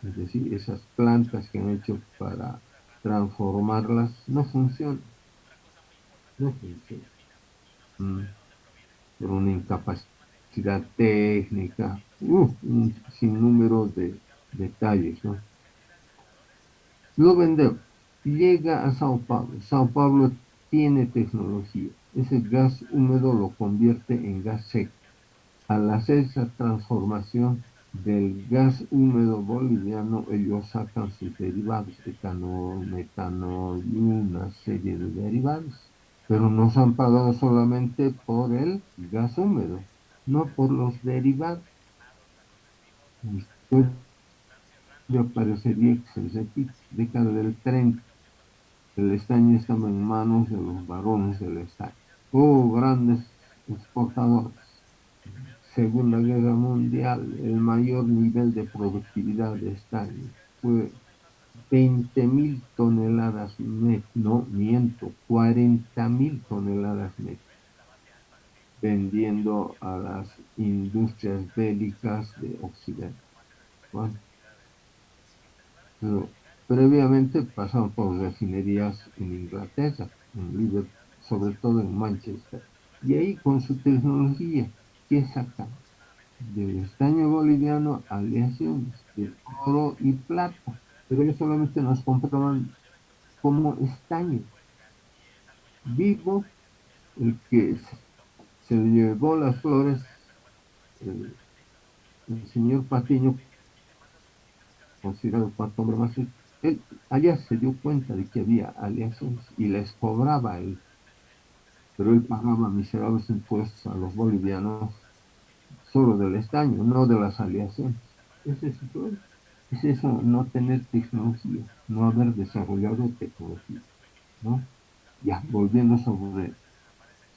Es decir, esas plantas que han hecho para transformarlas no funcionan, no funcionan. Mm, por una incapacidad técnica, un sinnúmero de detalles, ¿no? Lo vendemos, llega a Sao Paulo. Sao Paulo tiene tecnología. Ese gas húmedo lo convierte en gas seco. Al hacer esa transformación del gas húmedo boliviano, ellos sacan sus derivados, etanol, metanol y una serie de derivados. Pero nos han pagado solamente por el gas húmedo, no por los derivados. La historia parecería que se repite. Década del 30, el estaño estaba en manos de los varones del estaño. Oh, grandes exportadores. Segunda Guerra Mundial, el mayor nivel de productividad de estaño fue 20.000 toneladas net, no miento, 40.000 toneladas net, vendiendo a las industrias bélicas de Occidente. Bueno, pero previamente pasaron por refinerías en Inglaterra, en Liverpool, sobre todo en Manchester. Y ahí con su tecnología, ¿qué sacan? Del estaño boliviano aleaciones de oro y plata, pero ellos solamente nos compraban como estaño vivo, el que se llevó las flores, el, el señor Patiño, considerado el cuarto hombre más rico, él allá se dio cuenta de que había aleaciones y les cobraba a él, pero él pagaba miserables impuestos a los bolivianos solo del estaño, no de las aleaciones. Ese es el problema. Es eso, no tener tecnología, no haber desarrollado tecnología, ¿no? Ya, volviendo sobre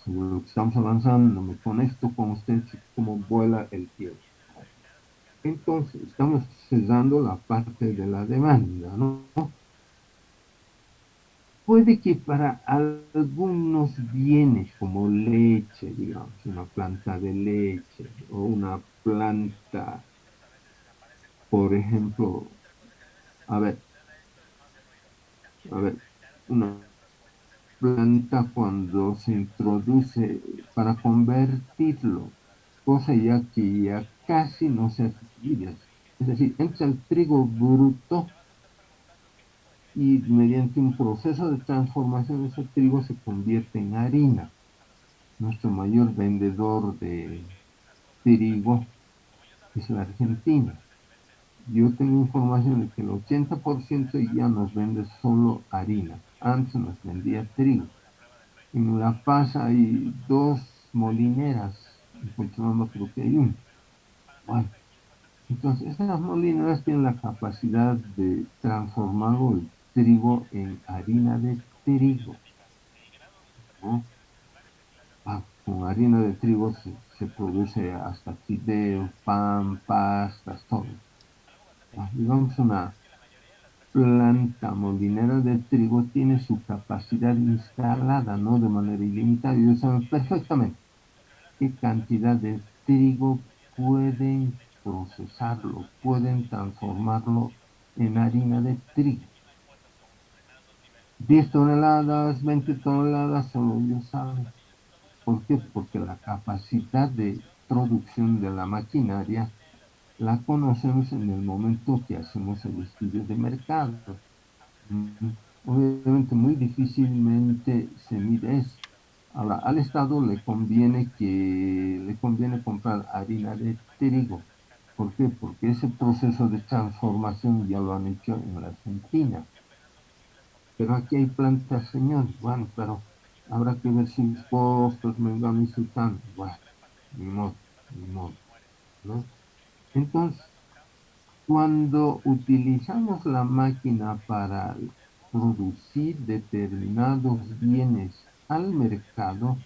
lo que estamos avanzando, me conecto con usted, cómo vuela el tiempo. Entonces, estamos cerrando la parte de la demanda, ¿no? Puede que para algunos bienes como leche, digamos, una planta de leche o una planta, por ejemplo, a ver, a ver, una planta cuando se introduce para convertirlo, cosa ya que ya casi no se hace. Es decir, entra el trigo bruto y mediante un proceso de transformación ese trigo se convierte en harina. Nuestro mayor vendedor de trigo es la Argentina. Yo tengo información de que el 80% ya nos vende solo harina. Antes nos vendía trigo. En La Paz hay dos molineras, en Cochabamba creo que hay una. Bueno, entonces esas molineras tienen la capacidad de transformar el trigo en harina de trigo, ¿no? Con harina de trigo se produce hasta fideos, pan, pastas, todo. Digamos, una planta molinera de trigo tiene su capacidad instalada, no de manera ilimitada. Ellos saben perfectamente qué cantidad de trigo pueden procesarlo, pueden transformarlo en harina de trigo. 10 toneladas, 20 toneladas, solo ellos saben. ¿Por qué? Porque la capacidad de producción de la maquinaria la conocemos en el momento que hacemos el estudio de mercado. Mm, Obviamente muy difícilmente se mide eso. Al Estado le conviene comprar harina de trigo. ¿Por qué? Porque ese proceso de transformación ya lo han hecho en la Argentina. Pero aquí hay plantas, señor. Bueno, pero habrá que ver si los costos, Mengano y Sultán. Bueno, ni modo, ni modo, ¿no? Entonces, cuando utilizamos la máquina para producir determinados bienes al mercado,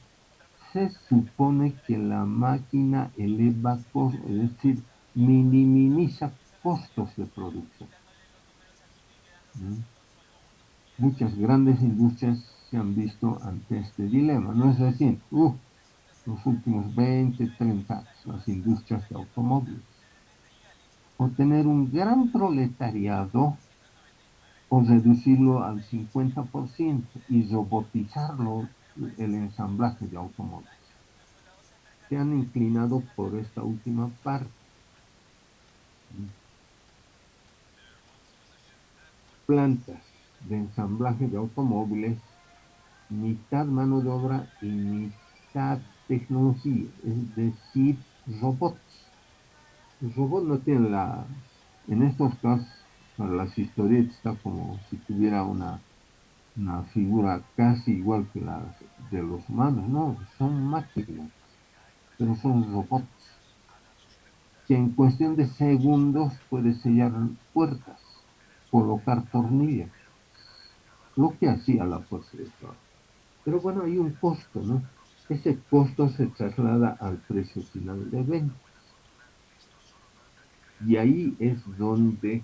se supone que la máquina eleva costos, es decir, minimiza costos de producción. ¿Mm? muchas grandes industrias se han visto ante este dilema. No es reciente, los últimos 20, 30 años, las industrias de automóviles. O tener un gran proletariado o reducirlo al 50% y robotizarlo el ensamblaje de automóviles. Se han inclinado por esta última parte. Plantas de ensamblaje de automóviles, mitad mano de obra y mitad tecnología, es decir, robots. Los robots no tienen en estos casos, para las historietas está como si tuviera una figura casi igual que la de los humanos, no, son máquinas, pero son robots que en cuestión de segundos puede sellar puertas, colocar tornillos, lo que hacía la fuerza de trabajo. Pero bueno, hay un costo, ¿no? Ese costo se traslada al precio final de venta. Y ahí es donde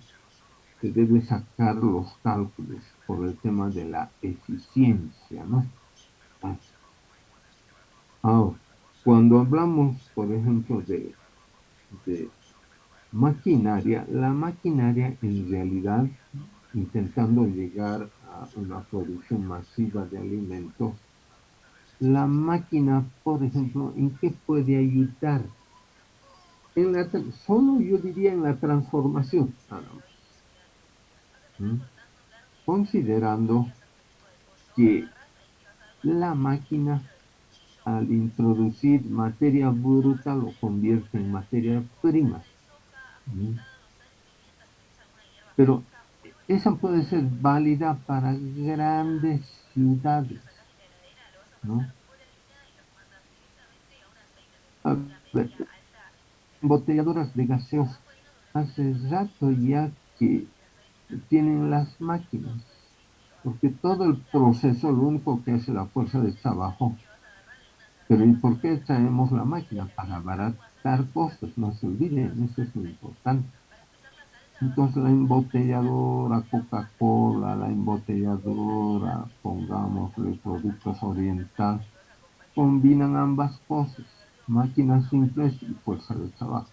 se debe sacar los cálculos por el tema de la eficiencia, ¿no? Ah, ahora, cuando hablamos, por ejemplo, de maquinaria, la maquinaria en realidad, intentando llegar a una producción masiva de alimentos, la máquina, por ejemplo, ¿en qué puede ayudar? Solo yo diría en la transformación, nada más. ¿Mm? Considerando que la máquina al introducir materia bruta lo convierte en materia prima. ¿Mm? Pero esa puede ser válida para grandes ciudades, ¿no? A ver, embotelladoras de gaseosa. Hace rato ya que tienen las máquinas, porque todo el proceso, lo único que hace la fuerza de trabajo. Pero ¿y por qué traemos la máquina? Para abaratar costos, no se olviden, eso es lo importante. Entonces la embotelladora Coca-Cola, la embotelladora, pongámosle productos oriental, combinan ambas cosas, máquinas simples y fuerza de trabajo.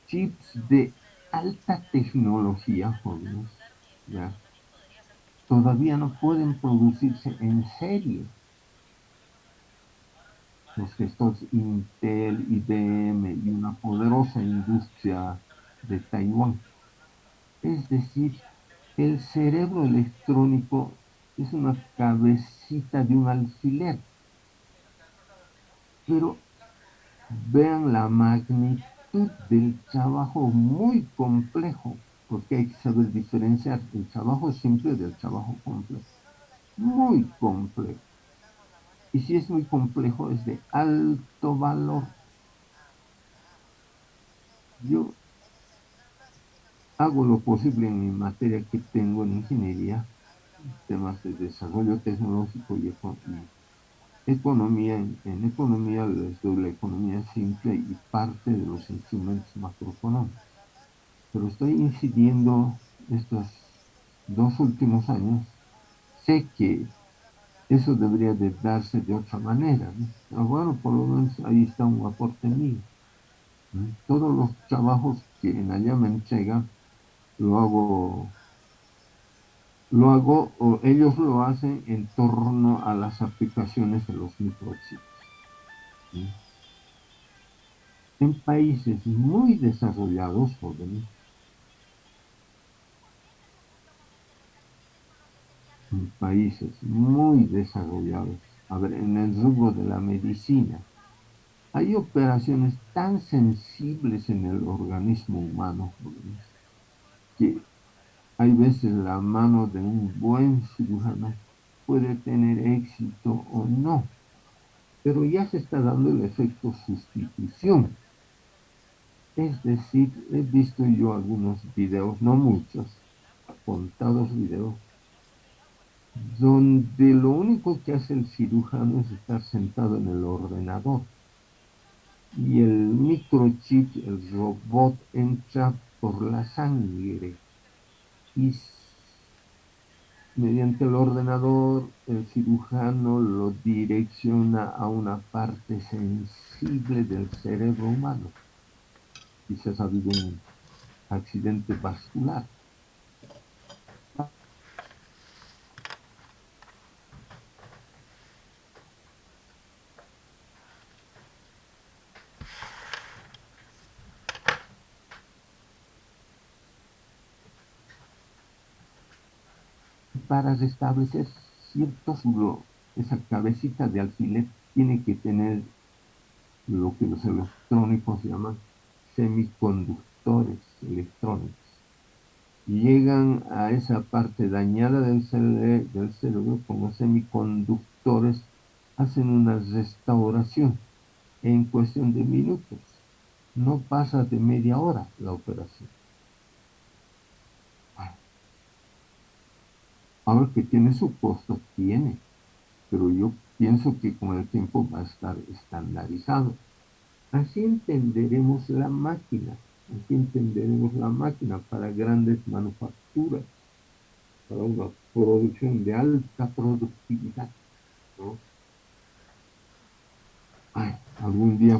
Chips de alta tecnología, jóvenes, ya, todavía no pueden producirse en serie. Los gestos Intel, IBM y una poderosa industria de Taiwán. Es decir, el cerebro electrónico es una cabecita de un alfiler, pero vean la magnitud del trabajo muy complejo, porque hay que saber diferenciar el trabajo simple del trabajo complejo. Muy complejo. Y si es muy complejo, es de alto valor. Yo hago lo posible en mi materia que tengo en ingeniería, temas de desarrollo tecnológico y economía. En economía les doy la economía simple y parte de los instrumentos macroeconómicos. Pero estoy incidiendo estos 2 últimos años. Sé que eso debería de darse de otra manera, ¿no? Pero bueno, por lo menos ahí está un aporte mío, ¿no? Todos los trabajos que en allá me entregan, lo hago o ellos lo hacen en torno a las aplicaciones de los microchips. ¿Sí? En países muy desarrollados, jóvenes, en países muy desarrollados, a ver, en el rubro de la medicina, hay operaciones tan sensibles en el organismo humano, jóvenes, que hay veces la mano de un buen cirujano puede tener éxito o no, pero ya se está dando el efecto sustitución. Es decir, he visto yo algunos videos, no muchos, contados videos, donde lo único que hace el cirujano es estar sentado en el ordenador y el microchip, el robot, entra por la sangre y mediante el ordenador el cirujano lo direcciona a una parte sensible del cerebro humano. Quizás ha habido un accidente vascular. Para restablecer ciertos esa cabecita de alfiler tiene que tener lo que los electrónicos llaman semiconductores electrónicos. Llegan a esa parte dañada del cerebro como semiconductores, hacen una restauración en cuestión de minutos. No pasa de media hora la operación. Ahora que tiene su costo, tiene, pero yo pienso que con el tiempo va a estar estandarizado. Así entenderemos la máquina, así entenderemos la máquina para grandes manufacturas, para una producción de alta productividad, ¿no? Ay, algún día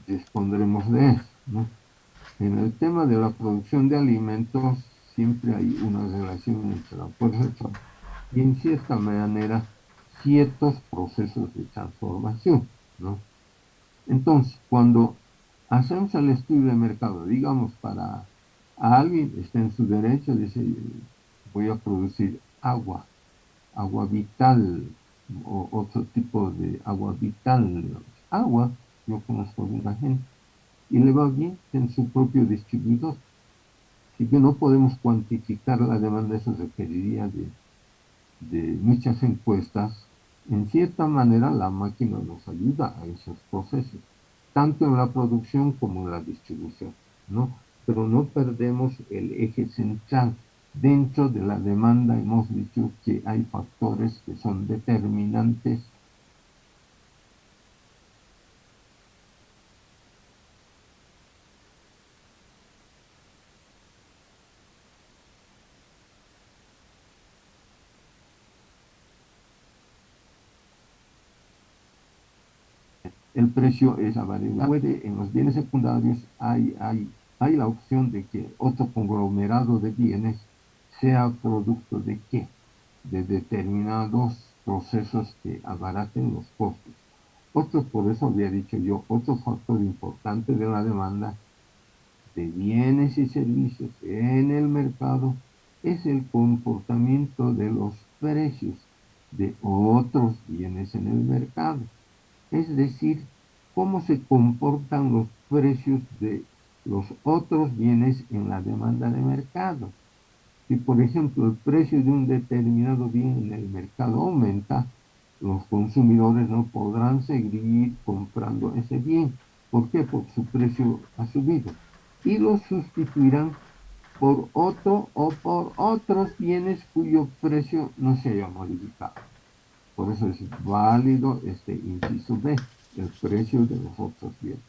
dispondremos de eso, ¿no? En el tema de la producción de alimentos siempre hay una relación entre la fuerza de trabajo y en cierta manera ciertos procesos de transformación, ¿no? Entonces, cuando hacemos el estudio de mercado, digamos, para alguien está en su derecho, dice, voy a producir agua, agua vital, o otro tipo de agua vital, digamos. Agua, yo conozco a una gente, y le va bien en su propio distribuidor. Así que no podemos cuantificar la demanda, eso requeriría de muchas encuestas. En cierta manera, la máquina nos ayuda a esos procesos, tanto en la producción como en la distribución, ¿no? Pero no perdemos el eje central. Dentro de la demanda hemos dicho que hay factores que son determinantes. El precio es la variable. Puede, en los bienes secundarios hay la opción de que otro conglomerado de bienes sea producto de qué? De determinados procesos que abaraten los costos. Otro, por eso había dicho yo, otro factor importante de la demanda de bienes y servicios en el mercado es el comportamiento de los precios de otros bienes en el mercado. Es decir, cómo se comportan los precios de los otros bienes en la demanda de mercado. Si, por ejemplo, el precio de un determinado bien en el mercado aumenta, los consumidores no podrán seguir comprando ese bien. ¿Por qué? Porque su precio ha subido. Y lo sustituirán por otro o por otros bienes cuyo precio no se haya modificado. Por eso es válido este inciso B, el precio de los otros bienes.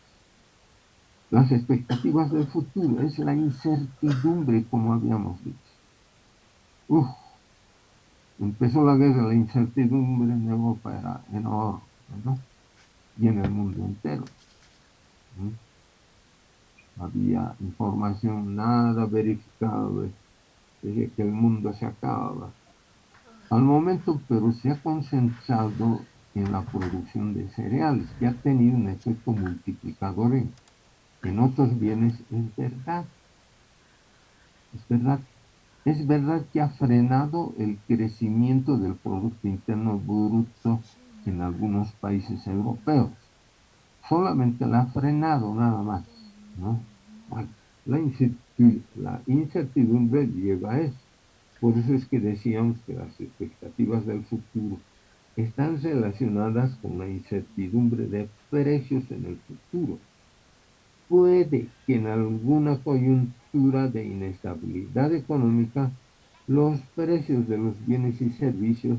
Las expectativas del futuro es la incertidumbre, como habíamos dicho. Empezó la guerra, la incertidumbre en Europa era enorme, ¿no? Y en el mundo entero, ¿no? Había información nada verificable, decía que el mundo se acaba. Al momento, pero se ha concentrado en la producción de cereales, que ha tenido un efecto multiplicador en otros bienes, es verdad, es verdad. Es verdad que ha frenado el crecimiento del Producto Interno Bruto en algunos países europeos. Solamente la ha frenado nada más, ¿no? Bueno, la incertidumbre lleva a eso. Por eso es que decíamos que las expectativas del futuro están relacionadas con la incertidumbre de precios en el futuro. Puede que en alguna coyuntura de inestabilidad económica los precios de los bienes y servicios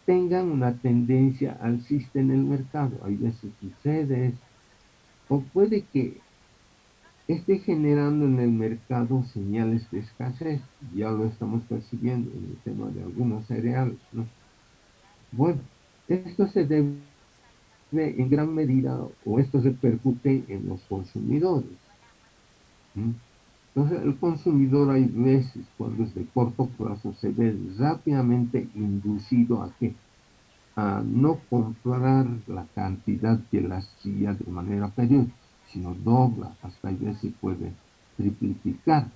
tengan una tendencia alcista en el mercado. Hay veces sucede eso. O puede que esté generando en el mercado señales de escasez. Ya lo estamos percibiendo en el tema de algunos cereales, ¿no? Bueno, esto se debe en gran medida, o esto repercute en los consumidores. ¿M? Entonces, el consumidor hay veces, cuando es de corto plazo, se ve rápidamente inducido a qué, a no comprar la cantidad que él hacía de manera periódica, sino dobla, hasta hay veces puede triplicar,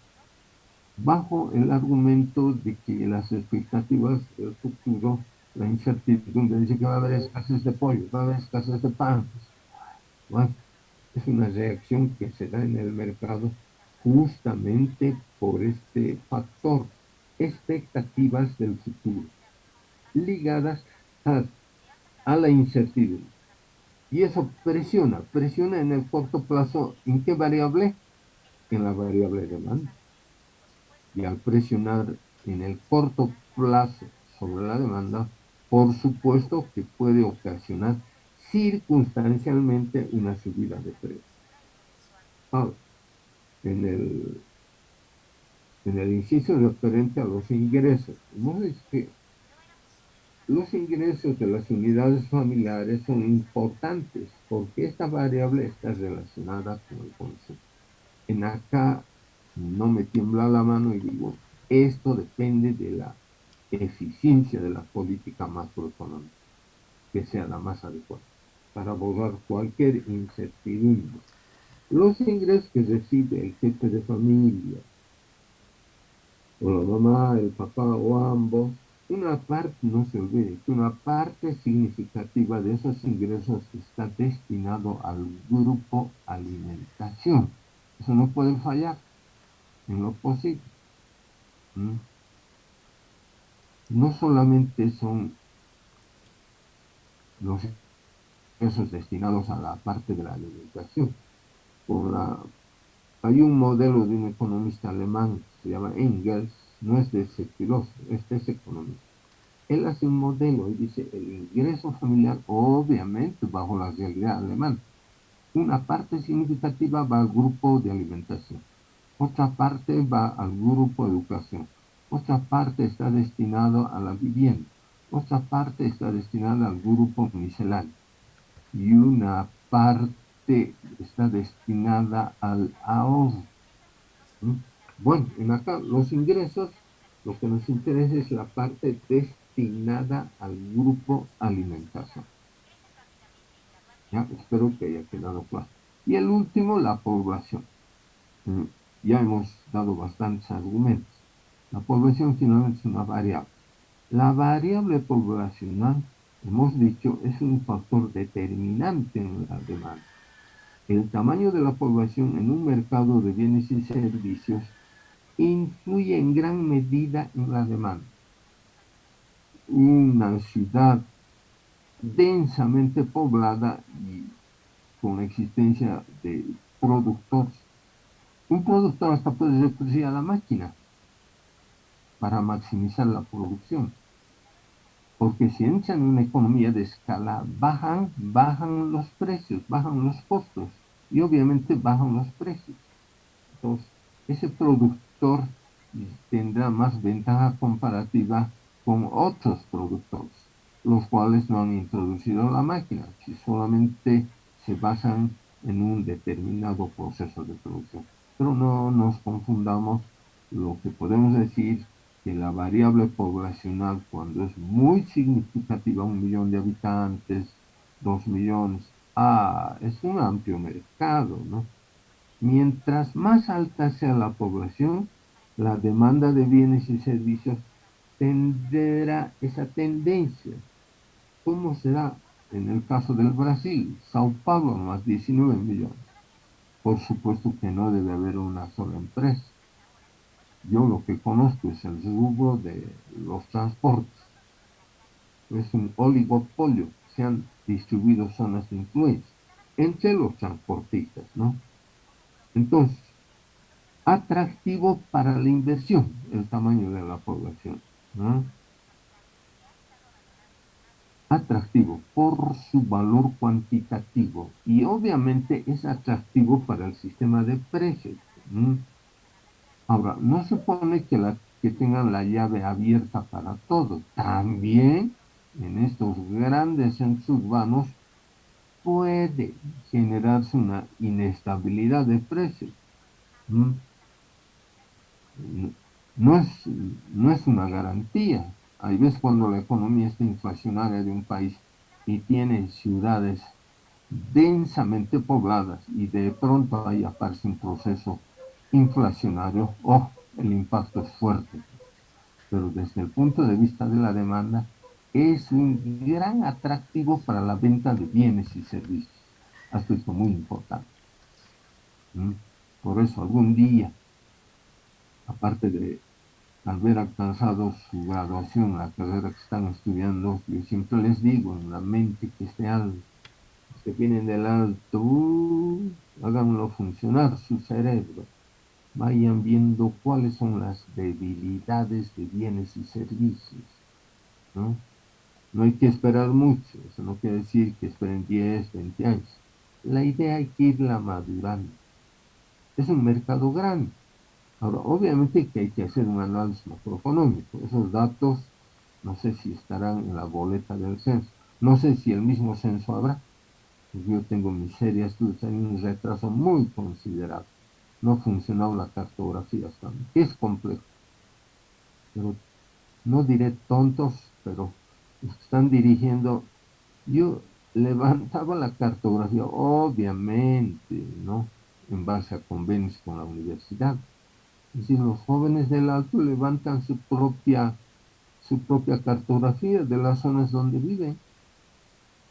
bajo el argumento de que las expectativas del futuro, la incertidumbre, dice que va a haber escasez de pollo, va a haber escasez de pan. Bueno, es una reacción que se da en el mercado justamente por este factor, expectativas del futuro, ligadas a, a la incertidumbre. Y eso presiona en el corto plazo, ¿en qué variable? En la variable demanda. Y al presionar en el corto plazo sobre la demanda, por supuesto que puede ocasionar circunstancialmente una subida de precios. Ahora, en el inciso referente a los ingresos, hemos dicho que los ingresos de las unidades familiares son importantes porque esta variable está relacionada con el consumo. En acá no me tiembla la mano y digo, esto depende de la eficiencia de la política macroeconómica, que sea la más adecuada para abordar cualquier incertidumbre. Los ingresos que recibe el jefe de familia, o la mamá, el papá o ambos, una parte, no se olvide, que una parte significativa de esos ingresos está destinado al grupo alimentación. Eso no puede fallar en lo posible. ¿Mm? No solamente son los ingresos destinados a la parte de la alimentación. Por la, hay un modelo de un economista alemán que se llama Engels, no es de ese filósofo, este es economista. Él hace un modelo y dice, el ingreso familiar, obviamente bajo la realidad alemana, una parte significativa va al grupo de alimentación, otra parte va al grupo de educación, otra parte está destinado a la vivienda, otra parte está destinada al grupo misceláneo y una parte está destinada al ahorro. ¿Mm? Bueno, en acá los ingresos, lo que nos interesa es la parte destinada al grupo alimentación. ¿Ya? Espero que haya quedado claro. Y el último, la población. Mm, Ya hemos dado bastantes argumentos. La población finalmente es una variable. La variable poblacional, hemos dicho, es un factor determinante en la demanda. El tamaño de la población en un mercado de bienes y servicios influye en gran medida en la demanda. Una ciudad densamente poblada y con la existencia de productores. Un productor hasta puede recurrir a la máquina para maximizar la producción, porque si entran en una economía de escala, bajan los precios, bajan los costos y obviamente bajan los precios. Entonces, ese productor tendrá más ventaja comparativa con otros productores, los cuales no han introducido la máquina, si solamente se basan en un determinado proceso de producción. Pero no nos confundamos, lo que podemos decir que la variable poblacional, cuando es muy significativa, 1 millón de habitantes, 2 millones, es un amplio mercado, ¿no? Mientras más alta sea la población, la demanda de bienes y servicios tendrá esa tendencia. ¿Cómo será en el caso del Brasil? Sao Paulo, más 19 millones. Por supuesto que no debe haber una sola empresa. Yo lo que conozco es el rubro de los transportes. Es un oligopolio. Se han distribuido zonas de influencia entre los transportistas, ¿no? Entonces, atractivo para la inversión, el tamaño de la población, ¿no? atractivo por su valor cuantitativo y obviamente es atractivo para el sistema de precios. ¿M? Ahora, no supone que tengan la llave abierta para todo. También en estos grandes centros urbanos puede generarse una inestabilidad de precios. ¿M? No es, no es una garantía. Hay veces cuando la economía está inflacionaria de un país y tiene ciudades densamente pobladas y de pronto ahí aparece un proceso inflacionario, oh, el impacto es fuerte. Pero desde el punto de vista de la demanda, es un gran atractivo para la venta de bienes y servicios. Esto es muy importante. ¿Mm? Por eso algún día, aparte de haber alcanzado su graduación, la carrera que están estudiando, yo siempre les digo, en la mente que esté alto, los que vienen del alto, háganlo funcionar su cerebro, vayan viendo cuáles son las debilidades de bienes y servicios, ¿no? No hay que esperar mucho, eso no quiere decir que esperen 10, 20 años. La idea hay que irla madurando. Es un mercado grande. Ahora, obviamente que hay que hacer un análisis macroeconómico. Esos datos, no sé si estarán en la boleta del censo. No sé si el mismo censo habrá. Yo tengo mis serias dudas, hay un retraso muy considerable. No ha funcionado la cartografía hasta ahora, que es complejo. Pero no diré tontos, pero los que están dirigiendo, yo levantaba la cartografía, obviamente, ¿no? En base a convenios con la universidad. Es decir, los jóvenes del Alto levantan su propia cartografía de las zonas donde viven,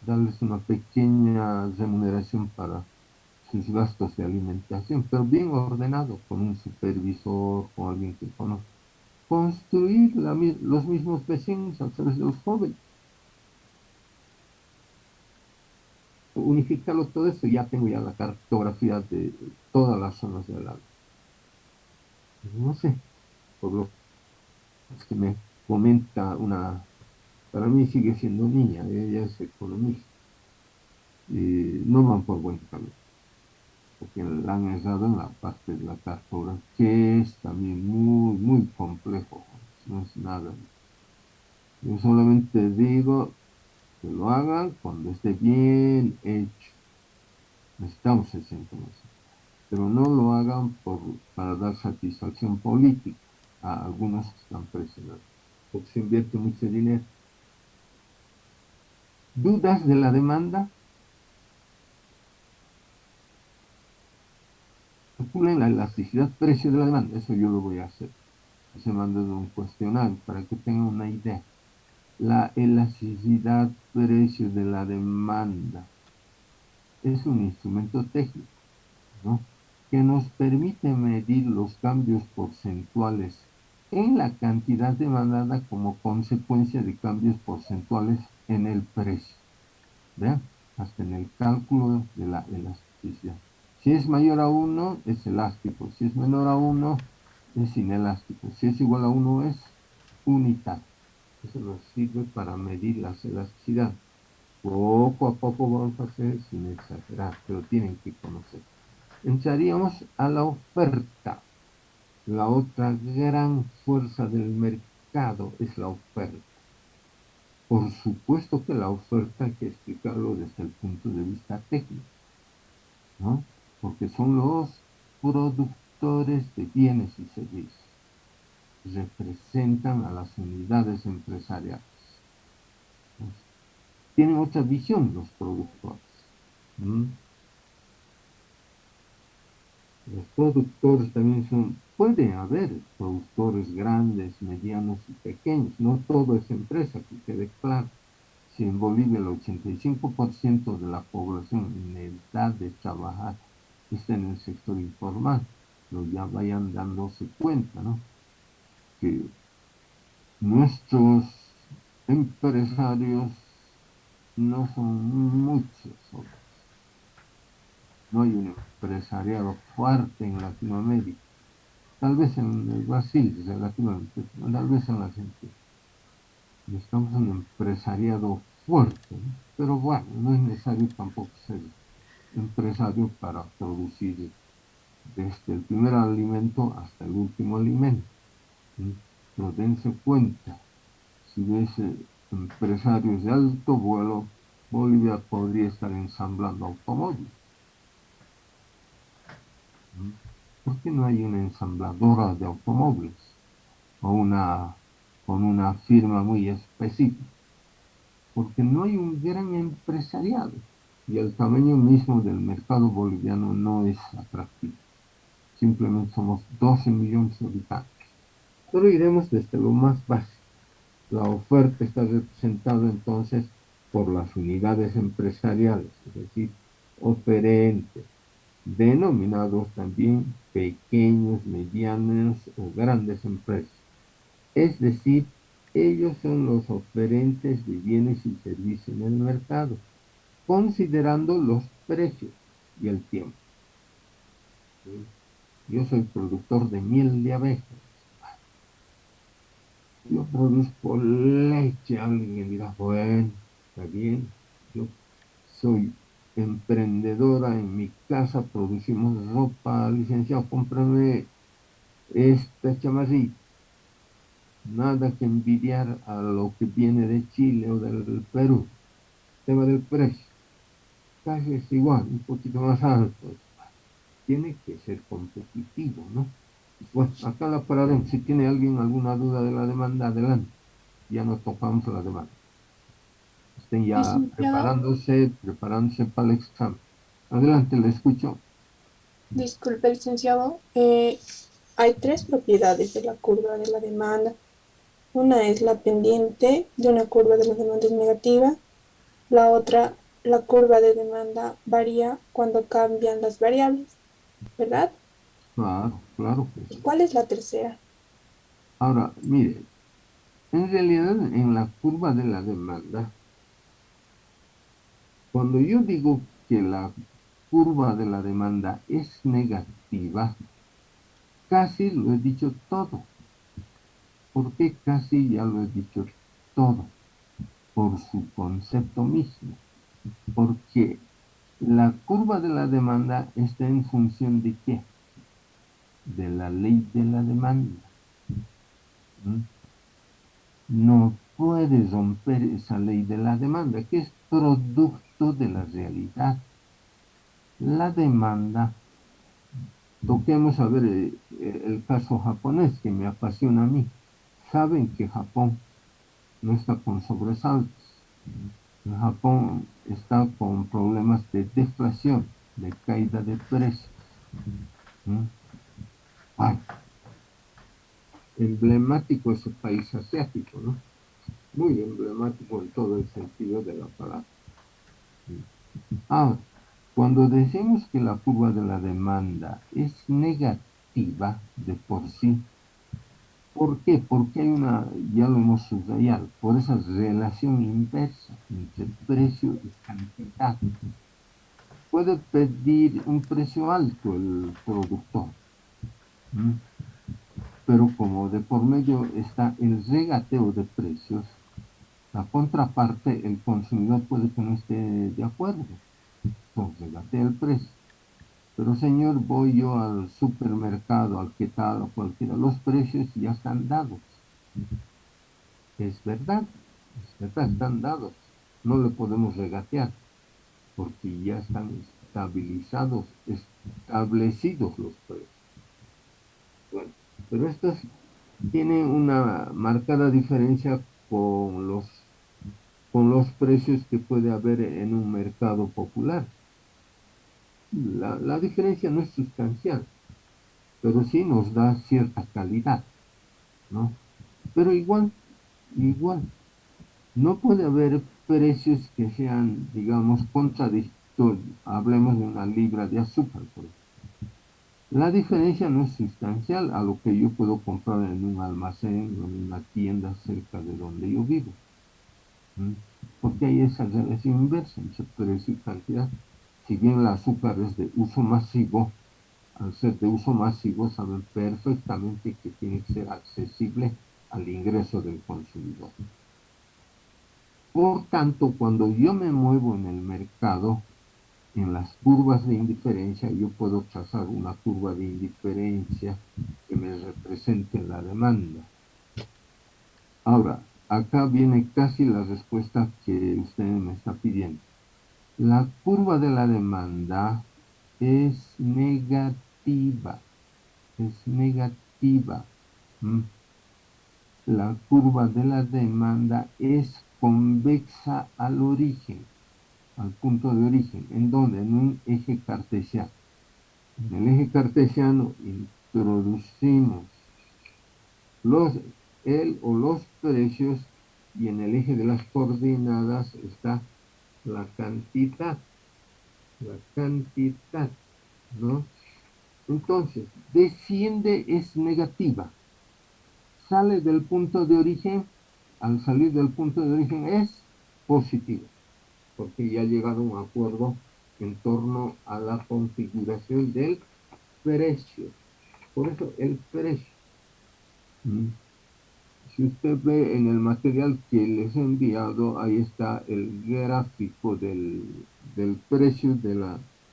darles una pequeña remuneración para sus gastos de alimentación, pero bien ordenado, con un supervisor, con alguien que conoce. Construir los mismos vecinos a través de los jóvenes, unificarlo todo eso, ya tengo ya la cartografía de todas las zonas del Alto. No sé, por lo que me comenta para mí sigue siendo niña, ella es economista, y no van por buen camino, porque la han errado en la parte de la cartografía, que es también muy, muy complejo, no es nada. Yo solamente digo que lo hagan cuando esté bien hecho, necesitamos esa información, pero no lo hagan para dar satisfacción política a algunos que están presionando, porque se invierte mucho dinero. ¿Dudas de la demanda? Calculen la elasticidad precio de la demanda. Eso yo lo voy a hacer. Se manda un cuestionario para que tengan una idea. La elasticidad precio de la demanda es un instrumento técnico, ¿no? Que nos permite medir los cambios porcentuales en la cantidad demandada como consecuencia de cambios porcentuales en el precio. ¿Vean? Hasta en el cálculo de la elasticidad. Si es mayor a 1, es elástico. Si es menor a 1, es inelástico. Si es igual a 1, es unitario. Eso nos sirve para medir las elasticidades. Poco a poco vamos a hacer sin exagerar, pero tienen que conocer. Entraríamos a la oferta. La otra gran fuerza del mercado es la oferta. Por supuesto que la oferta hay que explicarlo desde el punto de vista técnico, ¿no? Porque son los productores de bienes y servicios. Representan a las unidades empresariales, ¿no? Tienen otra visión los productores. ¿Mm? Los productores también puede haber productores grandes, medianos y pequeños. No todo es empresa, que quede claro. Si en Bolivia el 85% de la población en edad de trabajar está en el sector informal, pero ya vayan dándose cuenta, ¿no? Que nuestros empresarios no son muchos, no hay un empresariado fuerte en Latinoamérica, tal vez en el Brasil, relativamente, tal vez en la Argentina. Necesitamos un empresariado fuerte, ¿no? Pero bueno, no es necesario tampoco ser empresario para producir desde el primer alimento hasta el último alimento. ¿Sí? Pero dense cuenta, si hubiese empresarios de alto vuelo, Bolivia podría estar ensamblando automóviles. ¿Sí? ¿Por qué no hay una ensambladora de automóviles o con una firma muy específica? Porque no hay un gran empresariado y el tamaño mismo del mercado boliviano no es atractivo. Simplemente somos 12 millones de habitantes. Pero iremos desde lo más básico. La oferta está representada entonces por las unidades empresariales, es decir, oferentes, denominados también pequeños, medianos o grandes empresas. Es decir, ellos son los oferentes de bienes y servicios en el mercado, considerando los precios y el tiempo. ¿Sí? Yo soy productor de miel de abejas. Yo produzco leche. Alguien me dirá, bueno, está bien. Yo soy emprendedora. En mi casa producimos ropa. Licenciado, cómprame esta chamarrita. Nada que envidiar a lo que viene de Chile o del Perú. Tema del precio. Casi es igual, un poquito más alto. Tiene que ser competitivo, ¿no? Bueno, acá la pararemos. Si tiene alguien alguna duda de la demanda, adelante. Ya nos tocamos la demanda. Estén ya Licenciado, preparándose para el examen. Adelante, le escucho. disculpe, licenciado. Hay tres propiedades de la curva de la demanda. Una es la pendiente de una curva de la demanda es negativa. La otra, la curva de demanda varía cuando cambian las variables, ¿verdad? Claro, claro que ¿Y sí. cuál es la tercera? Ahora, mire, en realidad en la curva de la demanda, cuando yo digo que la curva de la demanda es negativa, casi lo he dicho todo. ¿Por qué casi ya lo he dicho todo? Por su concepto mismo. Porque la curva de la demanda está en función de ¿qué? De la ley de la demanda. ¿Mm? No puedes romper esa ley de la demanda, que es producto de la realidad. La demanda, toquemos a ver el caso japonés que me apasiona a mí. Saben que Japón no está con sobresaltos. Japón está con problemas de deflación, de caída de precios. ¿Mm? Ay, emblemático ese país asiático, ¿no? Muy emblemático en todo el sentido de la palabra. Ah, cuando decimos que la curva de la demanda es negativa de por sí, ¿por qué? Porque hay una, ya lo hemos subrayado, por esa relación inversa entre precio y cantidad. Puede pedir un precio alto el productor, ¿m? Pero como de por medio está el regateo de precios, la contraparte, el consumidor puede que no esté de acuerdo, entonces regatea el precio. Pero señor, voy yo al supermercado, al que tal o cualquiera, los precios ya están dados. Es verdad, están dados. No le podemos regatear porque ya están estabilizados, establecidos los precios. Bueno, pero estos tienen una marcada diferencia con los precios que puede haber en un mercado popular. La diferencia no es sustancial, pero sí nos da cierta calidad, ¿no? Pero igual, no puede haber precios que sean, digamos, contradictorios. Hablemos de una libra de azúcar, por ejemplo. La diferencia no es sustancial a lo que yo puedo comprar en un almacén o en una tienda cerca de donde yo vivo. ¿Mm? Porque hay esa relación inversa entre precio y cantidad. Si bien el azúcar es de uso masivo, al ser de uso masivo saben perfectamente que tiene que ser accesible al ingreso del consumidor. Por tanto, cuando yo me muevo en el mercado, en las curvas de indiferencia, yo puedo trazar una curva de indiferencia que me represente la demanda. Ahora, acá viene casi la respuesta que usted me está pidiendo. La curva de la demanda es negativa, es negativa. ¿Mm? La curva de la demanda es convexa al origen, al punto de origen, ¿en donde? En un eje cartesiano. En el eje cartesiano introducimos los, el o los precios y en el eje de las coordenadas está la cantidad, ¿no? Entonces, desciende es negativa, sale del punto de origen, al salir del punto de origen es positivo, porque ya ha llegado a un acuerdo en torno a la configuración del precio. Por eso el precio. Si usted ve en el material que les he enviado, ahí está el gráfico del precio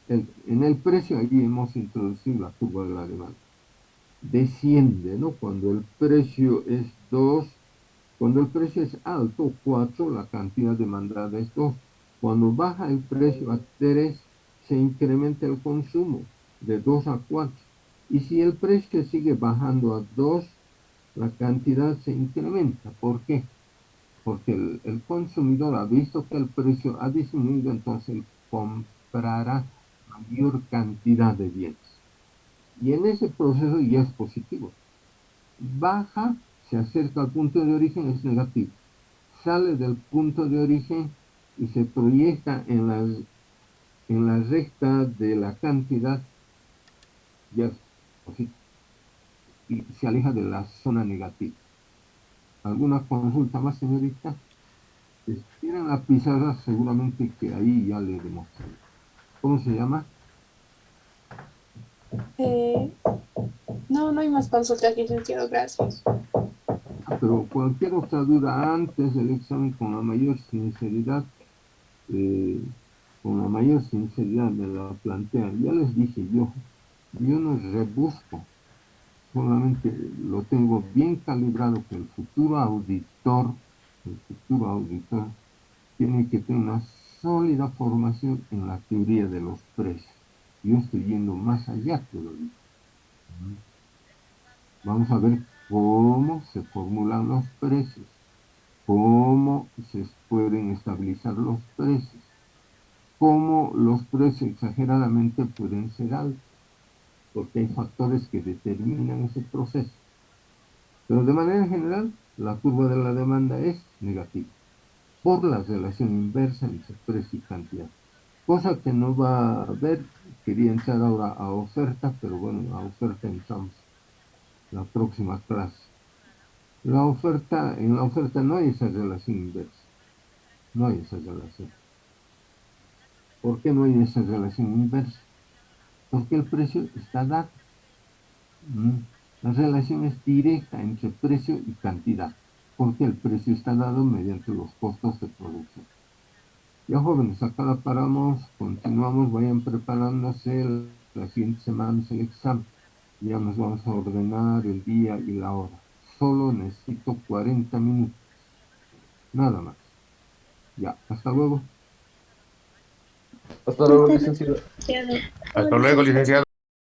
en el precio allí hemos introducido la curva de la demanda. Desciende, ¿no? Cuando el precio es 2, cuando el precio es alto, 4, la cantidad demandada es 2. Cuando baja el precio a 3, se incrementa el consumo de 2 a 4. Y si el precio sigue bajando a 2, la cantidad se incrementa. ¿Por qué? Porque el consumidor ha visto que el precio ha disminuido, entonces él comprará mayor cantidad de bienes. Y en ese proceso ya es positivo. Baja, se acerca al punto de origen, es negativo. Sale del punto de origen y se proyecta en la recta de la cantidad, ya es positivo. Y se aleja de la zona negativa. ¿Alguna consulta más, señorita? Si tienen la pizarra, seguramente que ahí ya le demostré. ¿Cómo se llama? No, no hay más consultas, licenciado, gracias. Pero cualquier otra duda antes del examen, con la mayor sinceridad, eh, me la plantean. Ya les dije yo no rebusco, solamente lo tengo bien calibrado que el futuro auditor tiene que tener una sólida formación en la teoría de los precios. Yo estoy yendo más allá todavía. Vamos a ver cómo se formulan los precios, cómo se pueden estabilizar los precios, cómo los precios exageradamente pueden ser altos, porque hay factores que determinan ese proceso. Pero de manera general, la curva de la demanda es negativa, por la relación inversa entre precio y cantidad. Cosa que no va a haber, quería entrar ahora a oferta, pero bueno, a oferta entramos la próxima clase. En la oferta no hay esa relación inversa, no hay esa relación. ¿Por qué no hay esa relación inversa? Porque el precio está dado. La relación es directa entre precio y cantidad, porque el precio está dado mediante los costos de producción. Ya jóvenes, acá la paramos, continuamos, vayan preparándose, la siguiente semana es el examen. Ya nos vamos a ordenar el día y la hora. Solo necesito 40 minutos, nada más. Ya, hasta luego. Hasta luego, licenciado. Hasta luego, licenciado.